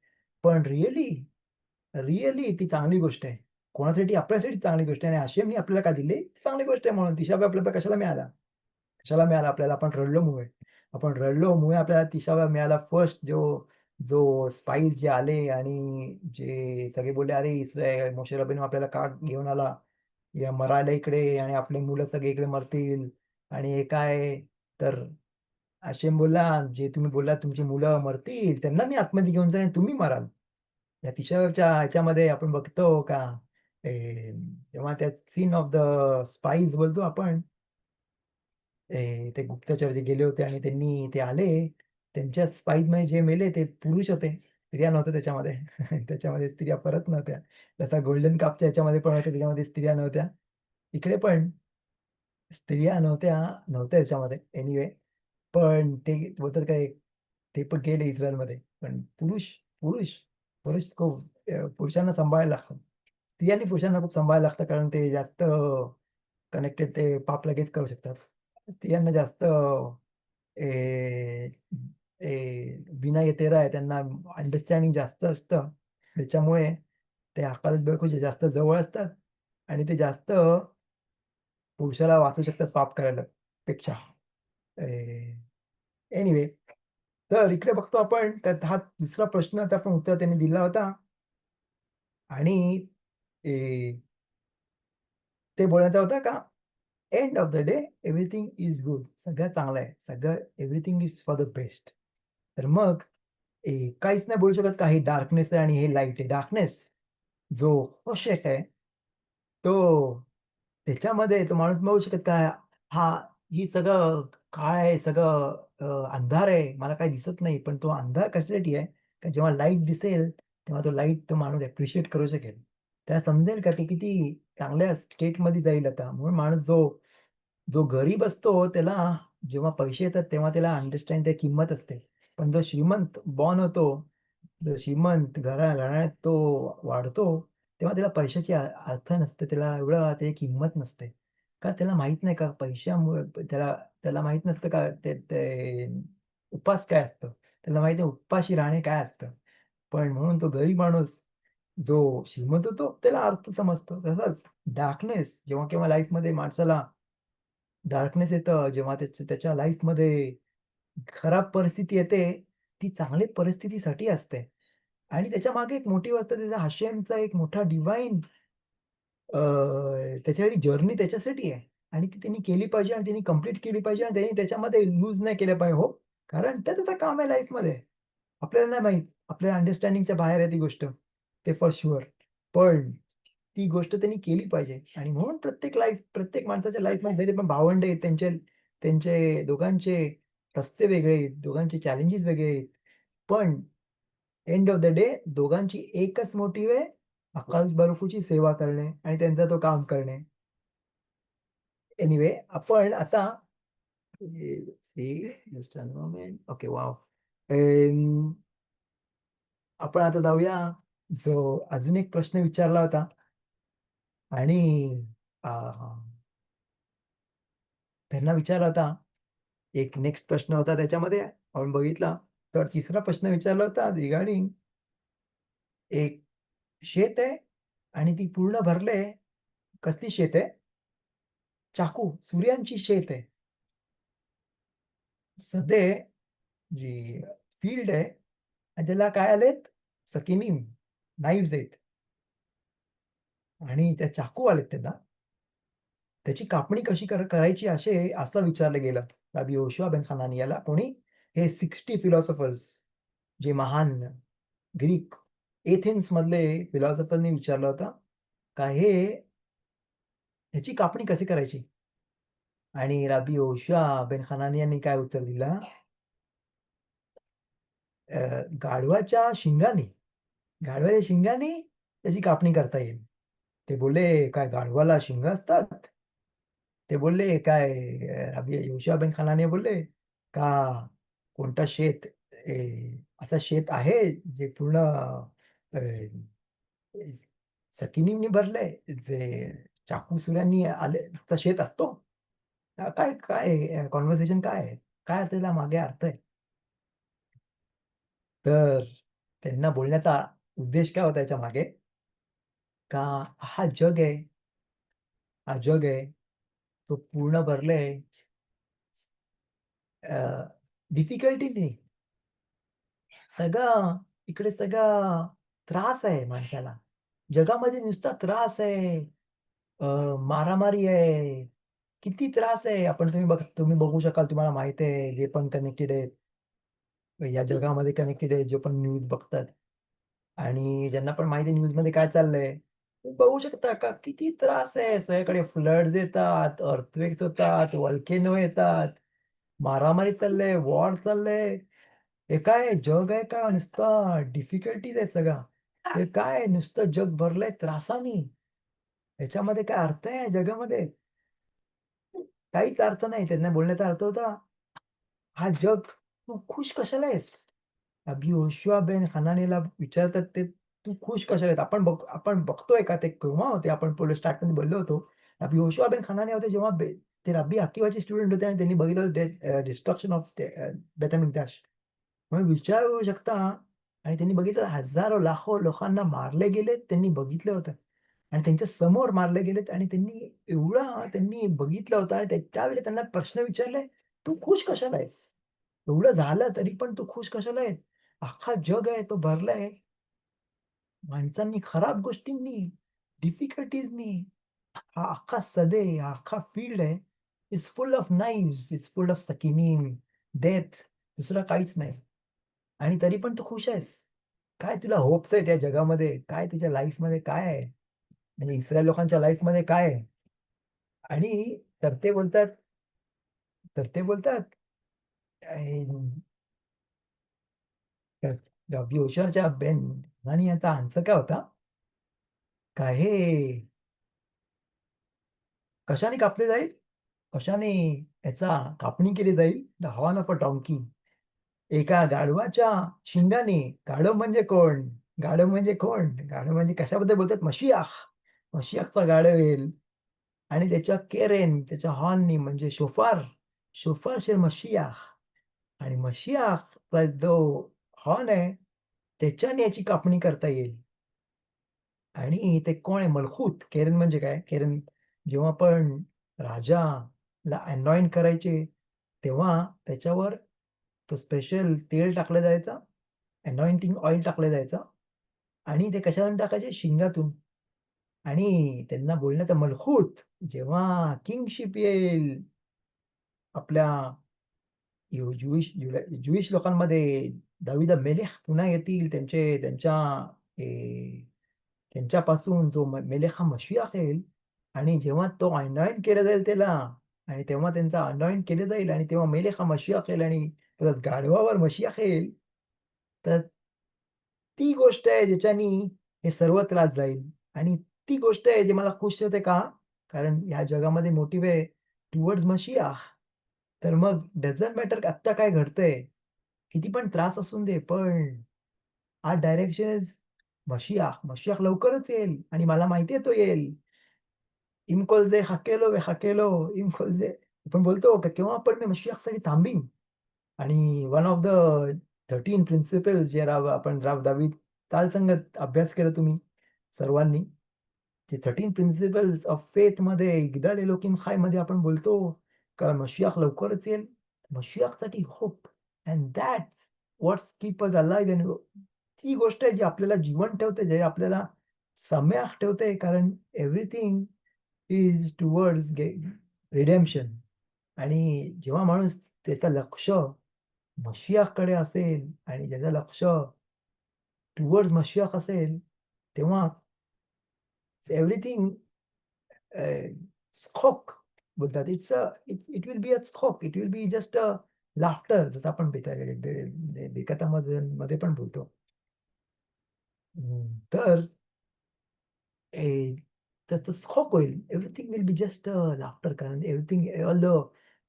पण रिअली ती चांगली गोष्ट आहे. कोणासाठी? आपल्यासाठी चांगली गोष्ट आहे आणि हशेमने आपल्याला काय दिले? चांगली गोष्ट आहे म्हणून. तिशा बी आपल्याला कशाला मिळाला? कशाला मिळाला आपल्याला? आपण रडलो म्हणून. आपण रडलो म्हणून आपल्याला 30वा मिळाला. फर्स्ट जो जो स्पाईस जे आले आणि जे सगळे बोलले, "अरे इस्रायल मोशे रबेनू आपल्याला का घेऊन आला? या मरायला इकडे आणि आपले मुलं सगळे इकडे मरतील आणि हे काय?" तर हाशेम बोलला, "जे तुम्ही बोललात तुमची मुलं मरतील, त्यांना मी आतमध्ये घेऊन जाईन आणि तुम्ही मराल." या 30व्या ह्याच्यामध्ये आपण बघतो का तेव्हा त्या सीन ऑफ द स्पाईस बोलतो आपण, ते गुप्तचर जे गेले होते आणि त्यांनी ते आले, त्यांच्या स्पाईजमध्ये जे मेले ते पुरुष होते. स्त्रिया नव्हत्या त्याच्यामध्ये. त्याच्यामध्ये स्त्रिया परत नव्हत्या. जसा गोल्डन कपच्या ह्याच्यामध्ये पण होत्या, त्याच्यामध्ये स्त्रिया नव्हत्या. इकडे पण स्त्रिया नव्हत्या त्याच्यामध्ये एनिवे. पण ते बोलतात काय, ते पण गेले इस्रायलमध्ये. पण पुरुष पुरुष खूप पुरुषांना सांभाळायला लागतं. स्त्रियांनी पुरुषांना खूप सांभाळायला लागतं कारण ते जास्त कनेक्टेड ते पाप लगेच करू शकतात. स्त्रियांना जास्त ए, विनय तेरा आहे त्यांना अंडरस्टँडिंग जास्त असतं. त्याच्यामुळे ते अकादश बायकोच्या जास्त जवळ असतात आणि ते जास्त पुरुषाला वाचवू शकतात पाप करायला पेक्षा. एनिवे, तर इकडे बघतो आपण त्यात हा दुसरा प्रश्न तर आपण उत्तर त्यांनी दिला होता आणि ए, ते बोलायचा होता का end of the day everything is good. सगळं चांगलं आहे. सगळं everything is for the best. तर मग काहीच नाही बोलू शकत का हे डार्कनेस आहे आणि हे लाईट आहे. डार्कनेस जो होशेक आहे, तो त्याच्यामध्ये तो माणूस म्हणू शकत का हा ही सगळं काळ आहे, सगळं अंधार आहे, मला काही दिसत नाही. पण तो अंधार कशासाठी आहे? का जेव्हा लाईट दिसेल, तेव्हा तो लाईट तो माणूस ॲप्रिशिएट करू शकेल. त्याला समजेल का तो किती चांगल्या स्टेटमध्ये जाईल आता. म्हणून माणूस जो जो गरीब असतो त्याला जेव्हा पैसे येतात तेव्हा त्याला अंडरस्टँड त्याची किंमत असते. पण जो श्रीमंत बॉर्न होतो, जो श्रीमंत घराण्यात तो वाढतो, तेव्हा त्याला पैशाची अर्थ नसते. त्याला एवढं त्याची किंमत नसते. का त्याला माहीत नाही का पैशामुळे त्याला त्याला माहीत नसतं का ते ते उपास काय असतं? त्याला माहीत नाही उपाशी राहणे काय असतं? पण म्हणून तो गरीब माणूस जो श्रीमंत होतो त्याला अर्थ समजतो. तसंच डार्कनेस जेव्हा केव्हा लाईफमध्ये माणसाला डार्कनेस येतं, जेव्हा त्याच्या लाईफमध्ये खराब परिस्थिती येते, ती चांगली परिस्थितीसाठी असते. आणि त्याच्यामागे एक मोटिव्ह असतं त्याचा हाशेमचा एक मोठा डिव्हाइन त्याच्यासाठी जर्नी त्याच्यासाठी आहे आणि ती त्यांनी केली पाहिजे आणि त्यांनी कंप्लीट केली पाहिजे आणि त्यांनी त्याच्यामध्ये लूज नाही केलं पाहिजे हो. कारण ते त्याचं काम आहे लाईफमध्ये. आपल्याला नाही माहीत. आपल्या अंडरस्टँडिंगच्या बाहेर आहे ती गोष्ट. ते फॉर शुअर. पण ती गोष्ट त्यांनी केली पाहिजे आणि म्हणून प्रत्येक माणसाच्या लाईफमध्ये ते पण भावंडं आहेत त्यांचे त्यांचे दोघांचे रस्ते वेगळे आहेत, दोघांचे चॅलेंजेस वेगळे आहेत. पण एंड ऑफ द डे दोघांची एकच मोटिव्ह आहे, अकाल बाळगूची सेवा करणे आणि त्यांचा तो काम करणे. एनिवे आपण आता just a moment. Okay, wow! आपण आता जाऊया, जो अजून एक प्रश्न विचारला होता आणि अ, त्यांना विचारला होता, एक नेक्स्ट प्रश्न होता त्याच्यामध्ये आपण बघितला, तर तिसरा प्रश्न विचारला होता रिगार्डिंग एक शेत आहे आणि ती पूर्ण भरले. कसली शेत आहे? सूर्यांची शेत आहे. सध्या जी फील्ड आहे आणि त्याला काय आलेत? सकिनीम, नाईव्हज आहेत आणि त्या चाकू आलेत त्यांना. त्याची कापणी कशी करायची असं विचारलं गेलं. रबी योशुआ बेन हनानियाला कोणी? हे 60 फिलॉसॉफर्स जे महान ग्रीक एथेन्समधले फिलॉसॉफरनी विचारलं होतं, का ह्याची कापणी कशी करायची? आणि रबी योशुआ बेन हनानियानी काय उत्तर दिलं? गाढवाच्या शिंगाने गाढवाच्या शिंगाने त्याची कापणी करता येईल. ते बोलले, "काय गाढवाला शिंग असतात?" ते बोलले, "काय?" अभी योशिया बिन खानाने बोलले, "का कोणता शेत असा शेत आहे जे पूर्ण सकिनींनी भरलंय, जे चाकू-सुऱ्यांनी आलेचं शेत असतो?" काय काय कन्व्हर्सेशन काय आहे? काय त्याला मागे अर्थ आहे? तर त्यांना बोलण्याचा उद्देश काय होता याच्यामागे? का हा जग आहे, हा जग आहे, तो पूर्ण भरले डिफिकल्टीज नाही. सगळं इकडे सगळं त्रास आहे माणसाला. जगामध्ये नुसता त्रास आहे. मारामारी आहे. किती त्रास आहे. तुम्ही बघू शकाल, तुम्हाला माहिती आहे, जे पण कनेक्टेड आहेत, या जगामध्ये कनेक्टेड आहेत, जे पण न्यूज बघतात आणि ज्यांना पण माहिती आहे न्यूजमध्ये काय चाललंय, ते बघू शकता का किती त्रास आहे. सगळीकडे फ्लड्स येतात, अर्थक्वेक्स होतात, व्हॉल्केनो येतात, मारामारी चाललंय, वॉर चाललंय. हे काय जग आहे का? नुसतं डिफिकल्टीज आहे सगळा. हे काय नुसतं जग भरलंय त्रासानी. ह्याच्यामध्ये काय अर्थ आहे जगामध्ये? काहीच अर्थ नाही. त्यांना बोलण्याचा अर्थ होता, हा जग, तू खुश कशाला आहेस? अभी योशुआ बेन हनानीला विचारतात ते, तू खुश कशाला आहेस? आपण बघतोय का ते केव्हा होते? आपण पुढे स्टार्टमध्ये बोललो होतो. रबी योशुआ बेन हनानी होते जेव्हा ते रब्बी अकिवाचे स्टुडंट होते आणि त्यांनी बघितलं होतं डिस्ट्रक्शन ऑफ बेत हमिकदाश. म्हणून विचार करू शकता. आणि त्यांनी बघितलं हजारो, लाखो लोकांना मारले गेलेत. त्यांनी बघितलं होतं आणि त्यांच्या समोर मारले गेलेत आणि त्यांनी बघितलं होतं आणि त्यावेळी त्यांना प्रश्न विचारले, "तू खुश कशाला आहेस? एवढं झालं तरी पण तू खुश कशाला आहेस? अख्खा जग आहे तो भरलाय माणसांनी, खराब गोष्टींनी, डिफिकल्टीजनी. हा अख्खा सदे, हा अख्खा फील्ड आहे, is full of knives, is full of सकिनीम, डेथ, दुसरं काहीच नाही. आणि तरी पण तू खुश आहेस. काय तुला होप्स आहेत या जगामध्ये? काय तुझ्या लाईफमध्ये काय आहे? म्हणजे इस्रायल लोकांच्या लाईफमध्ये काय आहे? आणि तर ते बोलतात तर ते बोलतात रबी ओशारच्या बेन आणि याचा आन्सर काय होता? का हे कशाने कापले जाईल? कशाने याचा कापणी केली जाईल? The horn of a donkey. एका गाढवाच्या शिंगाने. गाढव म्हणजे कोण? गाढव म्हणजे कोण? गाढव म्हणजे कशाबद्दल बोलतात? मशियाख. मशियाखचा गाढव येईल आणि त्याच्या केरेन, त्याच्या हॉर्ननी म्हणजे शोफार, शोफार शेर मशियाख. आणि मशियाखचा जो हॉर्न आहे, त्याच्याने याची कापणी करता येईल. आणि ते कोण आहे? मलखूत. केरेन म्हणजे काय? केरेन जेव्हा पण राजाला अनॉइंट करायचे, तेव्हा त्याच्यावर तो स्पेशल तेल टाकलं जायचं, अनॉइंटिंग ऑइल टाकलं जायचं आणि ते कशावरून टाकायचे? शिंगातून. आणि त्यांना बोलण्याचा मलखूत, जेव्हा किंगशिप येईल आपल्या ज्युइश लोकांमध्ये, दाविद मेलेख पुन्हा येतील त्यांच्यापासून जो मेलेख हा मशियाख येईल. आणि जेव्हा तो अनॉइंट केला जाईल त्याला, आणि तेव्हा त्यांचा अनॉइंट केलं जाईल आणि तेव्हा मेलेख हा मशियाख येईल आणि परत गाढवावर मशियाख येईल. तर ती गोष्ट आहे ज्याच्यानी हे सर्व त्रास जाईल. आणि ती गोष्ट आहे जी मला खुश ठेवते का? कारण ह्या जगामध्ये मोटिव्ह आहे टुवर्ड्स मशियाह. तर मग डझंट मॅटर आत्ता काय घडतंय, किती पण त्रास असून दे, पण आवर डायरेक्शन इज मशियाह. मशियाह लवकरच येईल आणि मला माहिती आहे तो येईल. इम कोल जे हकेलो वे हकेलो, इम कोल जे, आपण बोलतो की केव्हा पण मी मशियाहसाठी थांबीन. आणि वन ऑफ द 13 प्रिन्सिपल्स जे आपण राव दावीद तालसंगत अभ्यास केला तुम्ही सर्वांनी. ते 13 प्रिन्सिपल्स ऑफ फेथमध्ये गिदाल एलोकीम खायमध्ये आपण बोलतो का मशियाख लवकरच येईल. मशियाखसाठी hope, and that's what's keep us alive. And ती गोष्ट आहे जी आपल्याला जिवंत ठेवते, जे आपल्याला सम्याक ठेवते. कारण एव्हरीथिंग इज टुवर्ड्स रिडेम्पशन. आणि जेव्हा माणूस त्याचं लक्ष मशियाकडे असेल आणि ज्याचं लक्ष टुवर्ड्स मशियाक असेल, तेव्हा एव्हरीथिंग स्कोक बोलतात. इट विल बी अ स्कोक. It will be just a laughter, जसं आपण बेकातामध्ये मध्ये पण बोलतो. तर ए, तर स्कोप होईल. Everything will be just laughter. कारण एव्हरीथिंग, ऑल द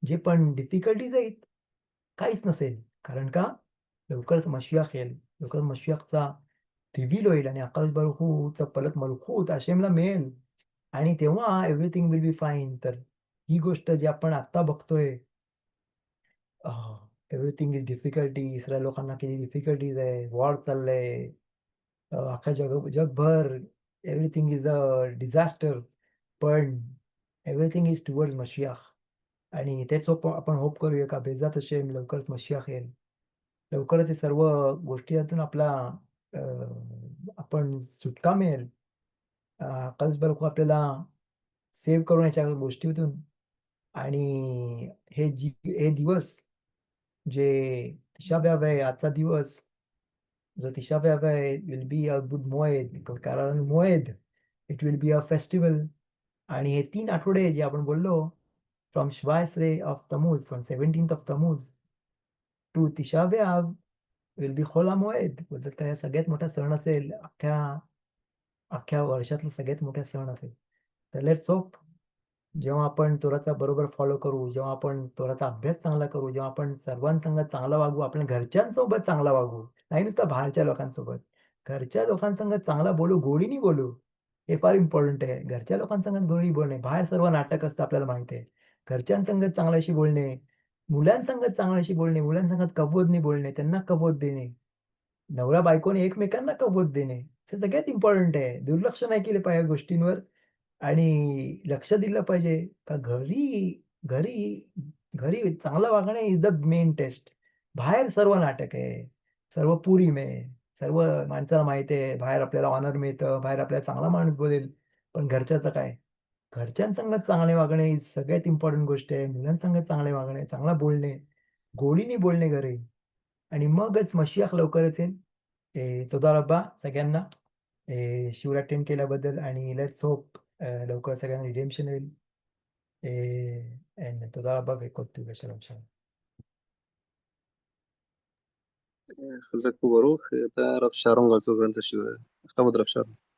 जे पण डिफिकल्टीज आहेत, काहीच नसेल. कारण का? लवकरच मशियाख येईल. लवकरच मशियाखचा रिव्हील होईल आणि अकाल बारूखचा परत मलखूत हशेमला मिळेल आणि तेव्हा एव्हरीथिंग विल बी फाईन. तर ही गोष्ट जी आपण आत्ता बघतोय, एव्हरीथिंग इज डिफिकल्टी. इस्रायल लोकांना किती डिफिकल्टीज आहे, वॉर चाललंय, अख्ख्या जगभर एव्हरीथिंग इज अ डिझास्टर. पण एव्हरीथिंग इज टुवर्ड्स मशियाख. आणि तेच आपण होप करूया का बेझात हशेम लवकरच मशियाख येईल. लवकरच हे सर्व गोष्टीतून आपला अ, आपण सुटका मिळेल. अकाल बारुख आपल्याला सेव्ह करून याच्या गोष्टीतून आणि हे दिवस जे तिशा ब'याव आहे आजचा दिवस, जो तिशा ब'याव आहे विल बी अ गुड मोएद, कारण मोएद, it will be a festival आणि हे 3 आठवडे जे आपण बोललो फ्रॉम शवासरे ऑफ तमूज, फ्रॉम 17th ऑफ तमूज टू तिशा ब'याव विल बी होल मोएद. बोलतात का सगळ्यात मोठा सण असेल अख्ख्या अख्ख्या वर्षातला सगळ्यात मोठा सण असेल. तर लेट्स होप जेव्हा आपण तोराचा बरोबर फॉलो करू, जेव्हा आपण तोराचा अभ्यास चांगला करू, जेव्हा आपण सर्वांसंग चांगला वागू, आपल्या घरच्यांसोबत चांगला वागू, नाही नुसतं बाहेरच्या लोकांसोबत. घरच्या लोकांसंग चांगला बोलू, गोडीने बोलू. हे फार इम्पोर्टंट आहे. घरच्या लोकांसंग गोडी बोलणे. बाहेर सर्व नाटक असतं आपल्याला माहिती आहे. घरच्यांसंग चांगल्याशी बोलणे, मुलांसंग चांगल्याशी बोलणे, मुलांसंग कबोदने बोलणे, त्यांना कबोध देणे. नवरा-बायकोने एकमेकांना कबूल देणे, हे सगळ्यात इम्पोर्टंट आहे. दुर्लक्ष नाही केलं पाहिजे या गोष्टींवर आणि लक्ष दिलं पाहिजे का घरी घरी चांगलं वागणे इज द मेन टेस्ट. बाहेर सर्व नाटक आहे, सर्व पुरीम आहे, सर्व माणसाला माहिती आहे, बाहेर आपल्याला ऑनर मिळतं, बाहेर आपल्याला चांगला माणूस बोलेल, पण घरच्याचं काय? घरच्यांसंग चांगले वागणे ही सगळ्यात इम्पोर्टंट गोष्ट आहे. मुलांसंग चांगले वागणे, चांगला बोलणे, गोडीने बोलणे घरी आणि मगच मशियाख लवकरच येईल. तोदा रब्बा सगळ्यांना शिवर अटेंड केल्याबद्दल आणि लेट्स होप लवकर सगळ्यांना रिडेम्पशन होईल. and תודה רבה וכל טוב ושלום שלום. חזק וברוך. אתה רב שרון גולדסוברנצה, בכבוד רב שרון.